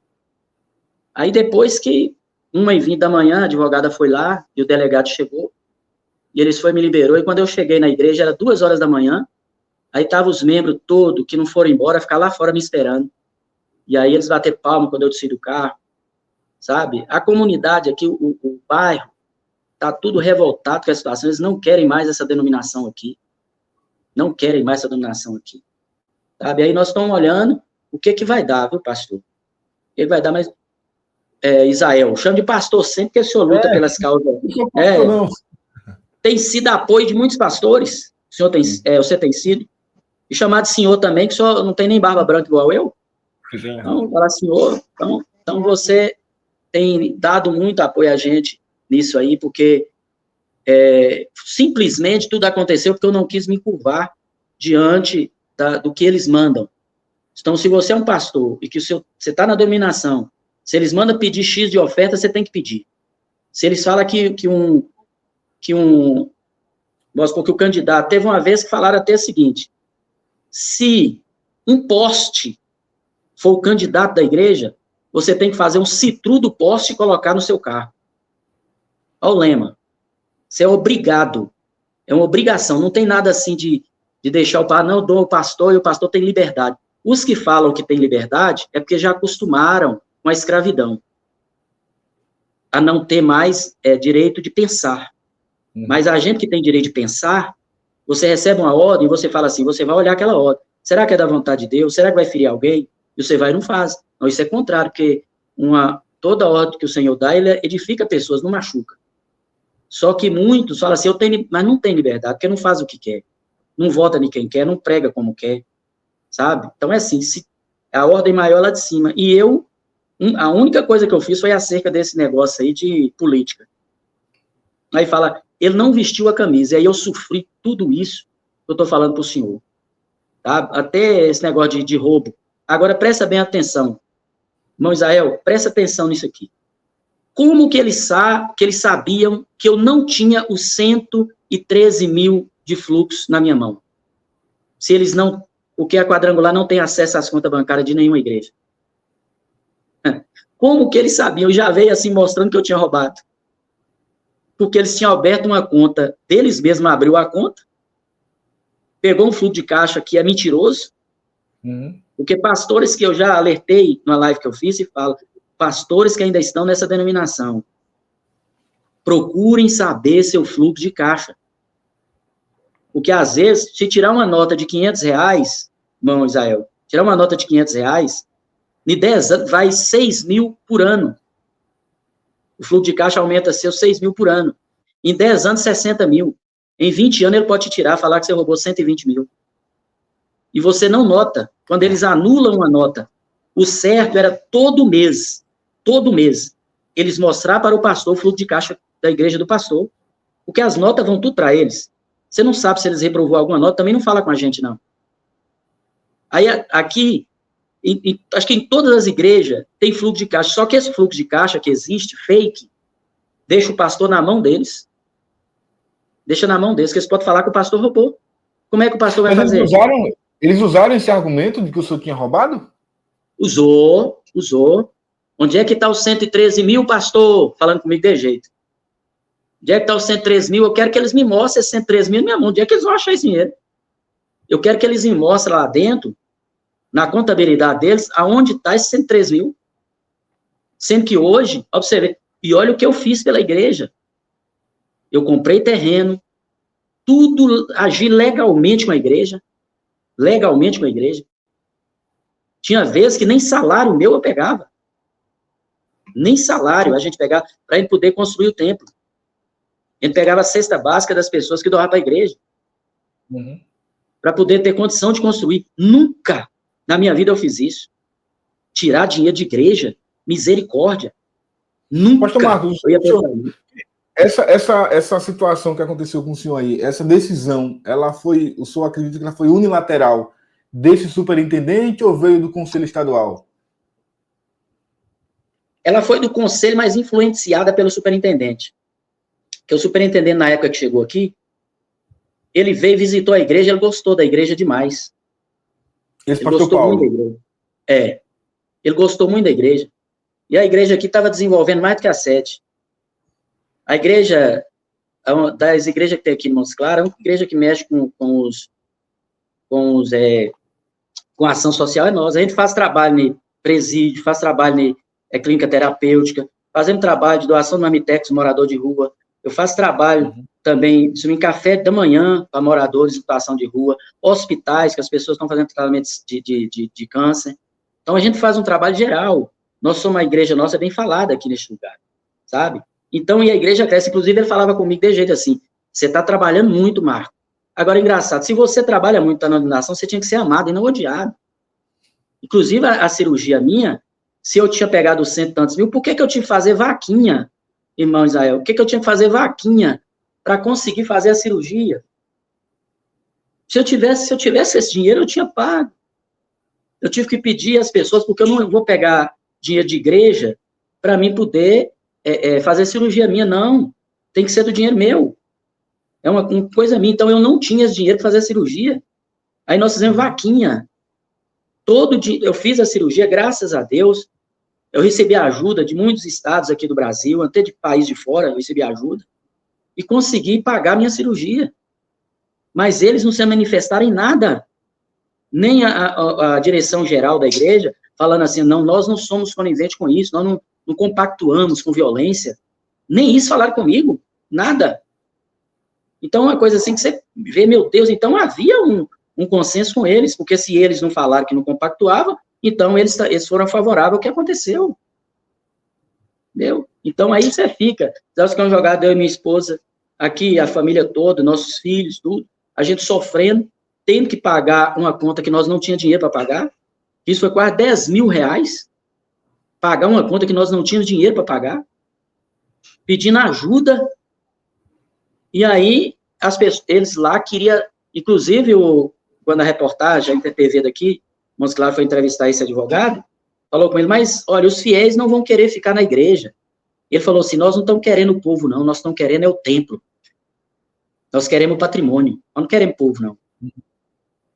Aí depois que 1h20 da manhã, a advogada foi lá, e o delegado chegou, e eles me liberou, e quando eu cheguei na igreja, era 2 horas da manhã, aí estavam os membros todos, que não foram embora, ficar lá fora me esperando. E aí eles bateram palma quando eu desci do carro, sabe? A comunidade aqui, o bairro, tá tudo revoltado com a situação, eles não querem mais essa denominação aqui. Não querem mais essa denominação aqui. Sabe? Aí nós estamos olhando o que vai dar, viu, pastor? O que vai dar, mas... Isael, chamo de pastor sempre que o senhor luta pelas causas. Não. Tem sido apoio de muitos pastores, você tem sido, e chamar de senhor também, que o senhor não tem nem barba branca igual eu. Então, falar senhor, então você tem dado muito apoio a gente nisso aí, porque simplesmente tudo aconteceu porque eu não quis me curvar diante do que eles mandam. Então, se você é um pastor e que você está na dominação, se eles mandam pedir X de oferta, você tem que pedir. Se eles falam que o candidato, teve uma vez que falaram até o seguinte, se um poste for o candidato da igreja, você tem que fazer um citru do poste e colocar no seu carro. Olha o lema. Você é obrigado. É uma obrigação. Não tem nada assim de deixar não, dou o pastor e o pastor tem liberdade. Os que falam que tem liberdade é porque já acostumaram com a escravidão. A não ter mais direito de pensar. Mas a gente que tem direito de pensar, você recebe uma ordem e você fala assim, você vai olhar aquela ordem. Será que é da vontade de Deus? Será que vai ferir alguém? E você vai e não faz. Não, isso é contrário, porque toda ordem que o Senhor dá, ele edifica pessoas, não machuca. Só que muitos falam assim, mas não tem liberdade, porque não faz o que quer. Não vota em quem quer, não prega como quer. Sabe? Então é assim, a ordem maior lá de cima. E a única coisa que eu fiz foi acerca desse negócio aí de política. Aí fala, ele não vestiu a camisa, e aí eu sofri tudo isso que eu estou falando para o senhor. Tá? Até esse negócio de roubo. Agora, presta bem atenção. Irmão Israel, presta atenção nisso aqui. Como que eles sabiam que eu não tinha os 113 mil de fluxo na minha mão? Se eles não... Porque a Quadrangular não tem acesso às contas bancárias de nenhuma igreja. Como que eles sabiam? Já veio assim mostrando que eu tinha roubado. Porque eles tinham aberto uma conta, deles mesmos abriu a conta, pegou um fluxo de caixa que é mentiroso, porque pastores que eu já alertei numa live que eu fiz e falo, pastores que ainda estão nessa denominação, procurem saber seu fluxo de caixa. Porque às vezes, se tirar uma nota de R$500, irmão Israel, tirar uma nota de R$500, em 10 anos vai 6 mil por ano. O fluxo de caixa aumenta seus 6 mil por ano. Em 10 anos, 60 mil. Em 20 anos, ele pode te tirar, falar que você roubou 120 mil. E você não nota. Quando eles anulam uma nota, o certo era todo mês, eles mostrar para o pastor o fluxo de caixa da igreja do pastor. Porque as notas vão tudo para eles. Você não sabe se eles reprovou alguma nota, também não fala com a gente, não. Aí, aqui, acho que em todas as igrejas tem fluxo de caixa, só que esse fluxo de caixa que existe, fake, deixa o pastor na mão deles. Deixa na mão deles, que eles podem falar que o pastor roubou. Como é que o pastor vai fazer? Eles usaram esse argumento de que o senhor tinha roubado? Usou. Onde é que está os 113 mil, pastor? Falando comigo de jeito. Onde é que está os 113 mil? Eu quero que eles me mostrem esses 113 mil na minha mão. Onde é que eles vão achar esse dinheiro? Eu quero que eles me mostrem lá dentro, na contabilidade deles, aonde está esses 113 mil. Sendo que hoje, observe, e olha o que eu fiz pela igreja. Eu comprei terreno, tudo, agi legalmente com a igreja. Legalmente com a igreja. Tinha vezes que nem salário meu eu pegava. Nem salário a gente pegava para ele poder construir o templo. A gente pegava a cesta básica das pessoas que doavam para a igreja. Uhum. Para poder ter condição de construir. Nunca na minha vida eu fiz isso. Tirar dinheiro de igreja, misericórdia. Nunca. Pastor Marcos, eu ia pensar essa situação que aconteceu com o senhor aí, essa decisão, o senhor acredita que ela foi unilateral desse superintendente ou veio do Conselho Estadual? Ela foi do conselho, mas influenciada pelo superintendente. Que o superintendente, na época que chegou aqui, ele veio, visitou a igreja, ele gostou da igreja demais. Esse ele pastor gostou Paulo. muito da igreja. Ele gostou muito da igreja. E a igreja aqui estava desenvolvendo mais do que a sede. A igreja, das igrejas que tem aqui em Montes Claros, é uma igreja que mexe com a ação social, é nós. A gente faz trabalho em presídio, faz trabalho em clínica terapêutica, fazemos trabalho de doação de marmitex, morador de rua. Eu faço trabalho também em café da manhã para moradores em situação de rua, hospitais, que as pessoas estão fazendo tratamentos de câncer. Então, a gente faz um trabalho geral. Nós somos uma igreja nossa bem falada aqui neste lugar, sabe? Então, e a igreja cresce. Inclusive, ele falava comigo de jeito assim, você está trabalhando muito, Marco. Agora, engraçado, se você trabalha muito, está na ordenação, você tinha que ser amado e não odiado. Inclusive, a cirurgia minha, se eu tinha pegado os 100 e tantos mil, por que eu tinha que fazer vaquinha, irmão Israel? Por que eu tinha que fazer vaquinha para conseguir fazer a cirurgia? Se eu tivesse esse dinheiro, eu tinha pago. Eu tive que pedir às pessoas, porque eu não vou pegar dinheiro de igreja para mim poder fazer cirurgia minha, não. Tem que ser do dinheiro meu. É uma coisa minha. Então, eu não tinha esse dinheiro para fazer a cirurgia. Aí nós fizemos vaquinha. Todo dia, eu fiz a cirurgia, graças a Deus. Eu recebi a ajuda de muitos estados aqui do Brasil, até de país de fora, eu recebi ajuda. E consegui pagar a minha cirurgia. Mas eles não se manifestaram em nada. Nem a direção geral da igreja, falando assim, não, nós não somos coniventes com isso, nós não compactuamos com violência. Nem isso falaram comigo, nada. Então, uma coisa assim que você vê, meu Deus, então havia um consenso com eles, porque se eles não falaram que não compactuavam, então eles foram favoráveis ao que aconteceu. Entendeu? Então, aí você fica, nós ficamos jogados, eu e minha esposa, aqui, a família toda, nossos filhos, tudo, a gente sofrendo, tendo que pagar uma conta que nós não tínhamos dinheiro para pagar, isso foi quase 10 mil reais, pagar uma conta que nós não tínhamos dinheiro para pagar, pedindo ajuda, e aí eles lá queriam, inclusive, quando a reportagem, a InterTV daqui, Montes Claros foi entrevistar esse advogado, falou com ele, mas, olha, os fiéis não vão querer ficar na igreja. Ele falou assim, nós não estamos querendo o povo, não, nós estamos querendo o templo. Nós queremos o patrimônio, nós não queremos povo, não.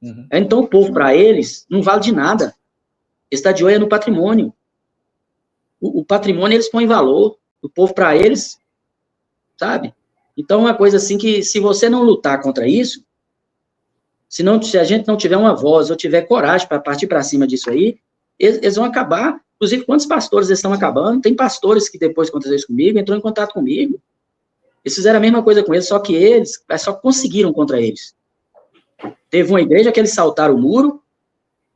Uhum. Então, o povo, para eles, não vale de nada. Está de olho no patrimônio. O patrimônio, eles põem valor. O povo, para eles, sabe? Então, uma coisa assim que, se você não lutar contra isso, se a gente não tiver uma voz, ou tiver coragem para partir para cima disso aí, eles vão acabar. Inclusive, quantos pastores estão acabando? Tem pastores que, depois que aconteceu isso comigo, entrou em contato comigo. Eles fizeram a mesma coisa com eles, só que eles só conseguiram contra eles. Teve uma igreja que eles saltaram o muro,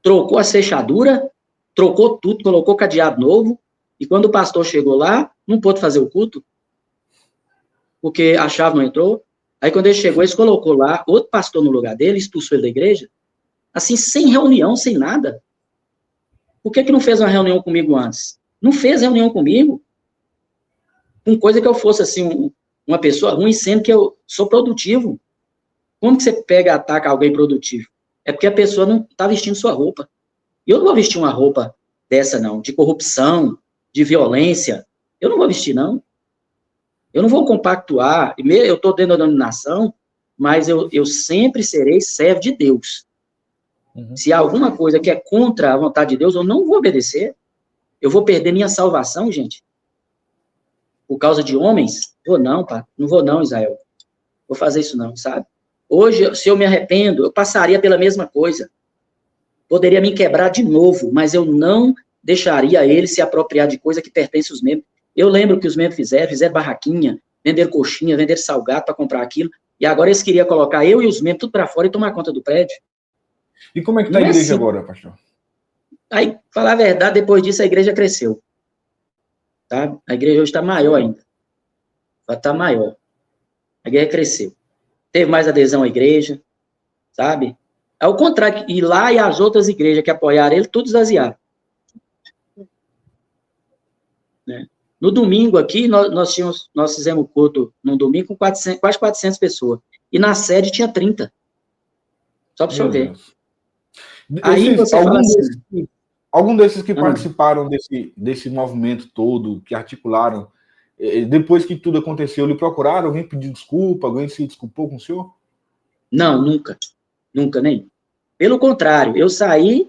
trocou a fechadura, trocou tudo, colocou cadeado novo, e quando o pastor chegou lá, não pôde fazer o culto, porque a chave não entrou. Aí quando ele chegou, eles colocou lá outro pastor no lugar dele, expulsou ele da igreja, assim, sem reunião, sem nada. Por que não fez uma reunião comigo antes? Não fez reunião comigo, com coisa que eu fosse, assim, uma pessoa ruim, sendo que eu sou produtivo. Como que você pega e ataca alguém produtivo? É porque a pessoa não está vestindo sua roupa. E eu não vou vestir uma roupa dessa, não, de corrupção, de violência. Eu não vou vestir, não. Eu não vou compactuar, eu estou dentro da denominação, mas eu sempre serei servo de Deus. Uhum. Se há alguma coisa que é contra a vontade de Deus, eu não vou obedecer. Eu vou perder minha salvação, gente? Por causa de homens? Não vou não, Israel. Vou fazer isso não, sabe? Hoje, se eu me arrependo, eu passaria pela mesma coisa. Poderia me quebrar de novo, mas eu não deixaria ele se apropriar de coisa que pertence aos membros. Eu lembro que os membros fizeram barraquinha, venderam coxinha, venderam salgado para comprar aquilo, e agora eles queriam colocar eu e os membros tudo para fora e tomar conta do prédio. E como é que está a igreja agora, pastor? Aí, falar a verdade, depois disso a igreja cresceu. Tá? A igreja hoje está maior ainda. Está maior. A igreja cresceu. Teve mais adesão à igreja, sabe? Ao contrário, e lá e as outras igrejas que apoiaram ele, tudo esvaziaram. Né? No domingo aqui, nós fizemos culto num domingo com quase 400 pessoas. E na sede tinha 30. Só para você ver. Aí você fala assim... Algum desses que participaram desse movimento todo, que articularam, depois que tudo aconteceu, lhe procuraram? Alguém pediu desculpa? Alguém se desculpou com o senhor? Não, nunca. Nunca, nem. Pelo contrário, eu saí,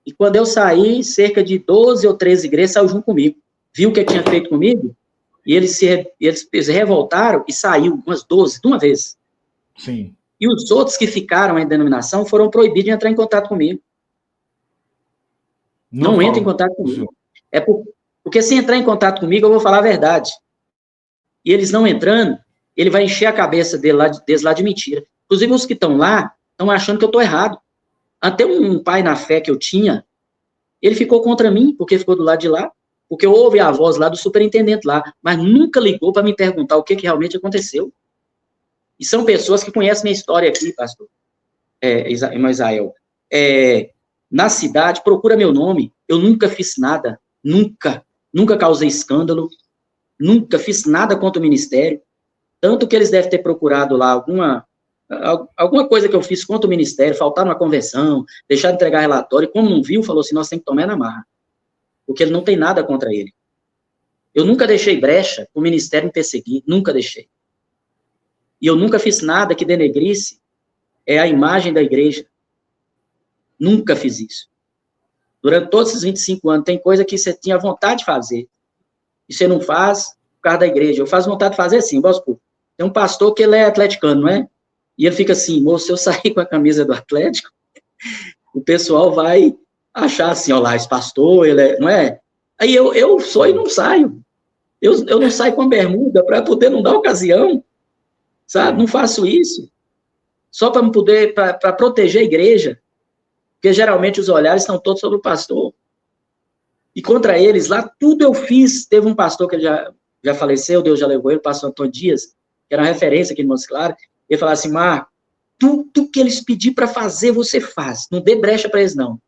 e quando eu saí, cerca de 12 ou 13 igrejas saíram junto comigo. Viu o que tinha feito comigo, e eles se revoltaram e saiu umas 12, de uma vez. Sim. E os outros que ficaram em denominação foram proibidos de entrar em contato comigo. Não entra em contato comigo. Porque se entrar em contato comigo, eu vou falar a verdade. E eles não entrando, ele vai encher a cabeça deles lá de mentira. Inclusive, os que estão lá, estão achando que eu estou errado. Até um pai na fé que eu tinha, ele ficou contra mim, porque ficou do lado de lá, porque eu ouvi a voz lá do superintendente lá, mas nunca ligou para me perguntar o que realmente aconteceu. E são pessoas que conhecem minha história aqui, pastor, irmão Israel. Na cidade, procura meu nome, eu nunca fiz nada, nunca causei escândalo, nunca fiz nada contra o ministério, tanto que eles devem ter procurado lá alguma coisa que eu fiz contra o ministério, faltar numa convenção, deixar de entregar relatório, e como não viu, falou assim, nós temos que tomar na marra, porque ele não tem nada contra ele. Eu nunca deixei brecha para o ministério me perseguir, nunca deixei. E eu nunca fiz nada que denegrisse a imagem da igreja. Nunca fiz isso. Durante todos esses 25 anos, tem coisa que você tinha vontade de fazer, e você não faz por causa da igreja. Eu faço vontade de fazer assim, vamos supor. Tem um pastor que ele é atleticano, não é? E ele fica assim, moço, se eu sair com a camisa do Atlético, o pessoal vai achar assim, ó lá, esse pastor, ele é, não é? Aí eu sou e não saio. Eu não saio com a bermuda para poder não dar ocasião, sabe? Não faço isso. Só para poder, para proteger a igreja, porque geralmente os olhares estão todos sobre o pastor. E contra eles, lá tudo eu fiz. Teve um pastor que ele já faleceu, Deus já levou ele, o pastor Antônio Dias, que era uma referência aqui em Montes Claros. Ele falava assim, Marco, tudo que eles pedir para fazer, você faz. Não dê brecha para eles, não.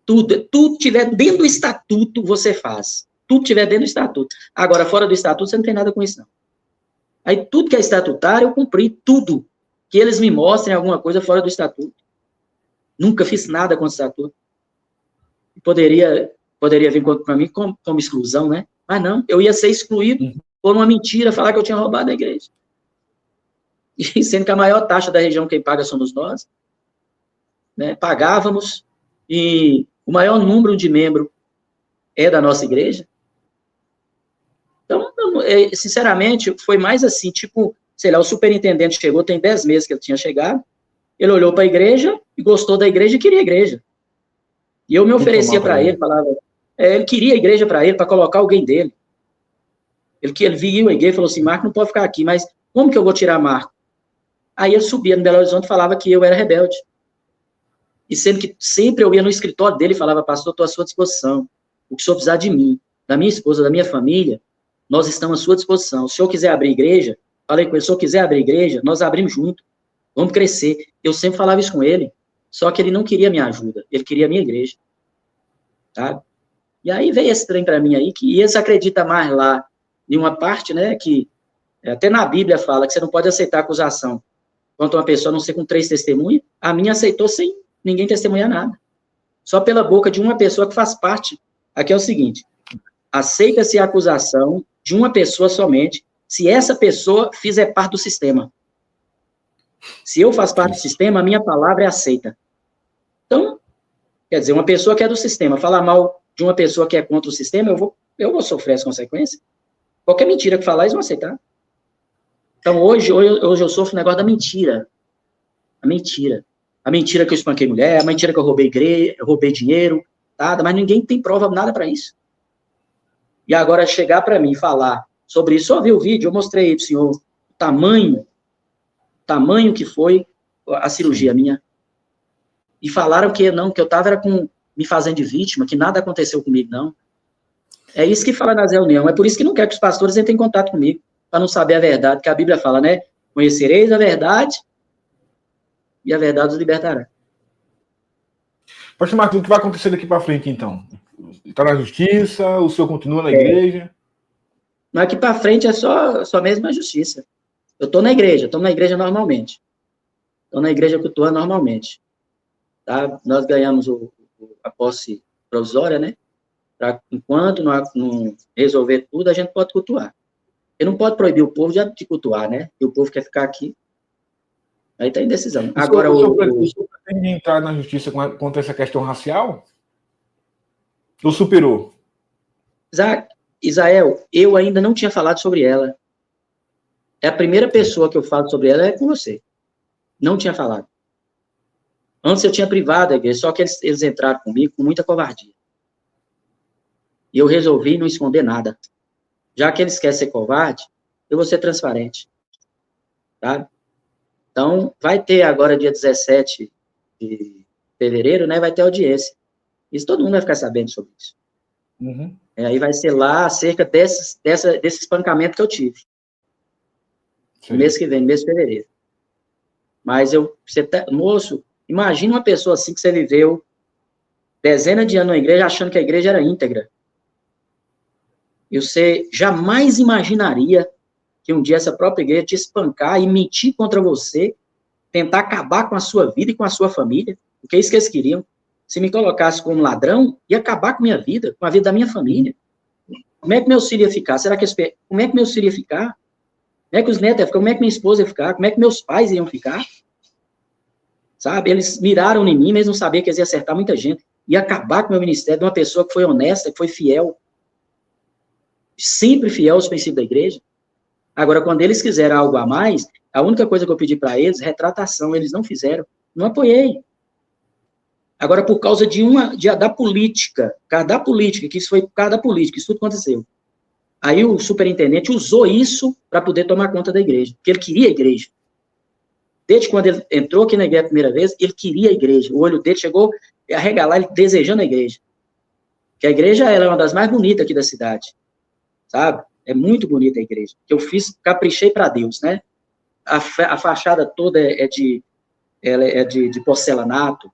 Tudo tiver dentro do estatuto, você faz. Tudo tiver dentro do estatuto. Agora, fora do estatuto, você não tem nada com isso, não. Aí, tudo que é estatutário, eu cumpri tudo. Que eles me mostrem alguma coisa fora do estatuto. Nunca fiz nada contra o estatuto. Poderia vir contra mim como exclusão, né? Mas não, eu ia ser excluído por uma mentira, falar que eu tinha roubado a igreja. E sendo que a maior taxa da região quem paga somos nós, né? Pagávamos, e o maior número de membros é da nossa igreja. Então, sinceramente, foi mais assim, tipo, sei lá, o superintendente chegou, tem 10 meses que ele tinha chegado, ele olhou para a igreja e gostou da igreja e queria a igreja. E eu me oferecia para ele, falava, ele queria a igreja para ele, para colocar alguém dele. Ele viu a igreja e falou assim, Marco não pode ficar aqui, mas como que eu vou tirar Marco? Aí ele subia no Belo Horizonte e falava que eu era rebelde. E sendo que sempre eu ia no escritório dele e falava, pastor, estou à sua disposição. O que o senhor precisar de mim, da minha esposa, da minha família, nós estamos à sua disposição. Se o senhor quiser abrir igreja, falei com ele, se o senhor quiser abrir igreja, nós abrimos junto. Vamos crescer. Eu sempre falava isso com ele, só que ele não queria minha ajuda, ele queria a minha igreja. Tá? E aí veio esse trem para mim aí, que eles acreditam mais lá, em uma parte, né, que até na Bíblia fala que você não pode aceitar acusação contra uma pessoa, a não ser com 3 testemunhas. A minha aceitou sem ninguém testemunhar nada. Só pela boca de uma pessoa que faz parte. Aqui é o seguinte, aceita-se a acusação de uma pessoa somente, se essa pessoa fizer parte do sistema. Se eu faço parte do sistema, a minha palavra é aceita. Então, quer dizer, uma pessoa que é do sistema, falar mal de uma pessoa que é contra o sistema, eu vou sofrer as consequências. Qualquer mentira que falar, eles vão aceitar. Então, hoje eu sofro o negócio da mentira. A mentira. A mentira que eu espanquei mulher, a mentira que eu roubei dinheiro, nada, mas ninguém tem prova, nada para isso. E agora chegar para mim e falar sobre isso, só vi o vídeo, eu mostrei aí pro senhor o tamanho que foi a cirurgia minha. E falaram que não, que eu estava me fazendo de vítima, que nada aconteceu comigo, não. É isso que fala nas reuniões, é por isso que não quer que os pastores entrem em contato comigo, para não saber a verdade, que a Bíblia fala, né? Conhecereis a verdade, e a verdade os libertará. Pastor Marcos, o que vai acontecer daqui para frente, então? Está na justiça? O senhor continua na igreja? Daqui para frente é só mesmo a justiça. Eu estou na igreja normalmente. Estou na igreja cultuando normalmente. Tá? Nós ganhamos a posse provisória, né? Enquanto não resolver tudo, a gente pode cultuar. Ele não pode proibir o povo de cultuar, né? E o povo quer ficar aqui. Aí está em decisão. Agora, o senhor pretende entrar na justiça contra essa questão racial? Ou superou? Isael, eu ainda não tinha falado sobre ela. É a primeira pessoa que eu falo sobre ela é com você. Não tinha falado. Antes eu tinha privado a igreja, só que eles entraram comigo com muita covardia. E eu resolvi não esconder nada. Já que eles querem ser covarde, eu vou ser transparente. Tá? Então, vai ter agora, dia 17 de fevereiro, né? Vai ter audiência. Isso todo mundo vai ficar sabendo sobre isso. Uhum. Aí vai ser lá acerca desse espancamento que eu tive. No mês que vem, no mês de fevereiro. Mas moço, imagina uma pessoa assim que você viveu dezenas de anos na igreja achando que a igreja era íntegra. E você jamais imaginaria que um dia essa própria igreja te espancar e mentir contra você, tentar acabar com a sua vida e com a sua família, porque é isso que eles queriam. Se me colocasse como ladrão, ia acabar com a minha vida, com a vida da minha família. Como é que meu filho ia ficar? Como é que meu filho ia ficar? Como é que os netos iam ficar? Como é que minha esposa ia ficar? Como é que meus pais iam ficar? Sabe? Eles miraram em mim, mas não sabiam que eles iam acertar muita gente. Ia acabar com o meu ministério de uma pessoa que foi honesta, que foi fiel. Sempre fiel aos princípios da igreja. Agora, quando eles quiseram algo a mais, a única coisa que eu pedi para eles, retratação, eles não fizeram. Não apoiei. Agora, por causa da política, que isso foi por causa da política, isso tudo aconteceu. Aí o superintendente usou isso para poder tomar conta da igreja, porque ele queria a igreja. Desde quando ele entrou aqui na igreja a primeira vez, ele queria a igreja. O olho dele chegou a arregalar, ele desejando a igreja. Porque a igreja ela é uma das mais bonitas aqui da cidade, sabe? É muito bonita a igreja. Que eu caprichei para Deus, né? A fachada toda é de porcelanato.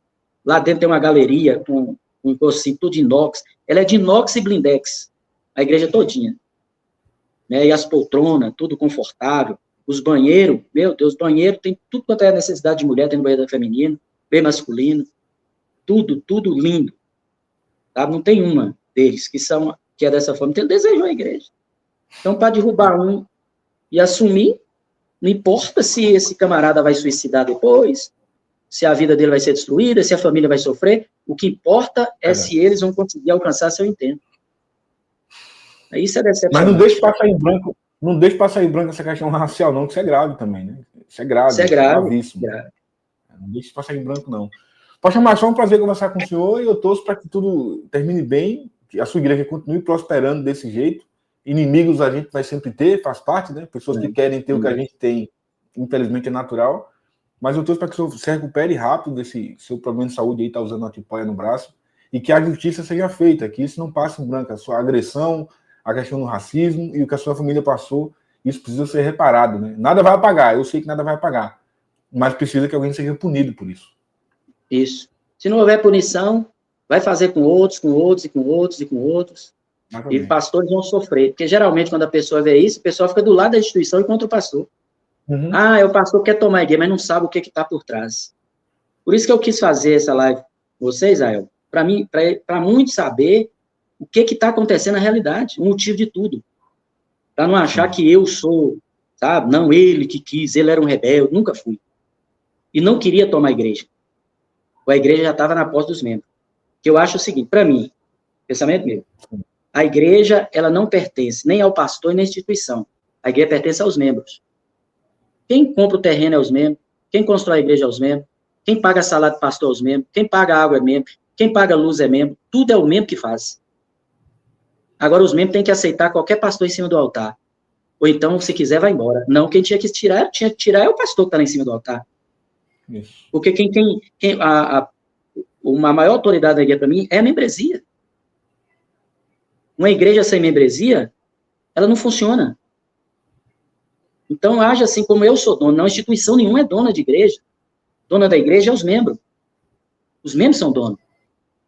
Lá dentro tem uma galeria com assim, tudo de inox. Ela é de inox e blindex. A igreja todinha. Né? E as poltronas, tudo confortável. Os banheiros, meu Deus, banheiro tem tudo quanto é necessidade de mulher, tem banheiro feminino, bem masculino. Tudo lindo. Tá? Não tem uma deles que é dessa forma. Então ele desejou a igreja. Então, para derrubar um e assumir, não importa se esse camarada vai suicidar depois, se a vida dele vai ser destruída, se a família vai sofrer, o que importa é se eles vão conseguir alcançar seu intento. Isso é decepcionante. Mas não deixe passar em branco essa questão racial, não, que isso é grave também, né? Isso é grave. Isso é grave. Não deixe passar em branco, não. Pastor Marcos, foi um prazer conversar com o senhor e eu torço para que tudo termine bem, que a sua igreja continue prosperando desse jeito. Inimigos a gente vai sempre ter, faz parte, né? Pessoas que querem ter o que a gente tem, infelizmente é natural. Mas eu torço para que o senhor se recupere rápido desse seu problema de saúde aí, tá usando uma tipóia no braço, e que a justiça seja feita, que isso não passe em branco. A sua agressão, a questão do racismo e o que a sua família passou, isso precisa ser reparado, né? Nada vai apagar, eu sei que nada vai apagar, mas precisa que alguém seja punido por isso. Isso. Se não houver punição, vai fazer com outros, e com outros. E pastores vão sofrer, porque geralmente quando a pessoa vê isso, a pessoa fica do lado da instituição e contra o pastor. Uhum. É o pastor que quer tomar a igreja, mas não sabe o que está por trás. Por isso que eu quis fazer essa live com você, Israel, para muitos saber o que está acontecendo na realidade, o motivo de tudo. Para não achar que eu sou, sabe? Não, ele que quis, ele era um rebelde, nunca fui. E não queria tomar a igreja. A igreja já estava na posse dos membros. Que eu acho o seguinte, para mim, pensamento meu, a igreja, ela não pertence nem ao pastor e nem à instituição. A igreja pertence aos membros. Quem compra o terreno é os membros, quem constrói a igreja é os membros, quem paga salário do pastor é os membros, quem paga água é membro, quem paga luz é membro, tudo é o membro que faz. Agora, os membros têm que aceitar qualquer pastor em cima do altar. Ou então, se quiser, vai embora. Não, quem tinha que tirar é o pastor que está lá em cima do altar. Isso. Porque uma maior autoridade da igreja para mim é a membresia. Uma igreja sem membresia, ela não funciona. Então, haja assim como eu sou dono. Não, instituição nenhuma é dona de igreja. Dona da igreja é os membros. Os membros são donos.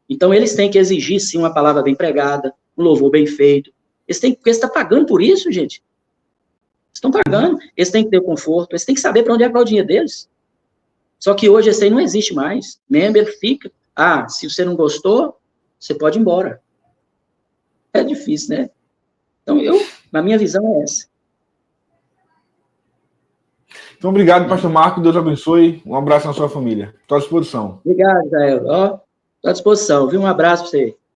Então, eles têm que exigir, sim, uma palavra bem pregada, um louvor bem feito. Porque eles estão pagando por isso, gente. Estão pagando. Eles têm que ter conforto. Eles têm que saber para onde é que vai o dinheiro deles. Só que hoje esse aí não existe mais. Membro fica. Ah, se você não gostou, você pode ir embora. É difícil, né? Então, na minha visão, é essa. Então, obrigado, pastor Marco. Deus abençoe. Um abraço na sua família. Estou à disposição. Obrigado, Jael. Estou à disposição, viu? Um abraço para você.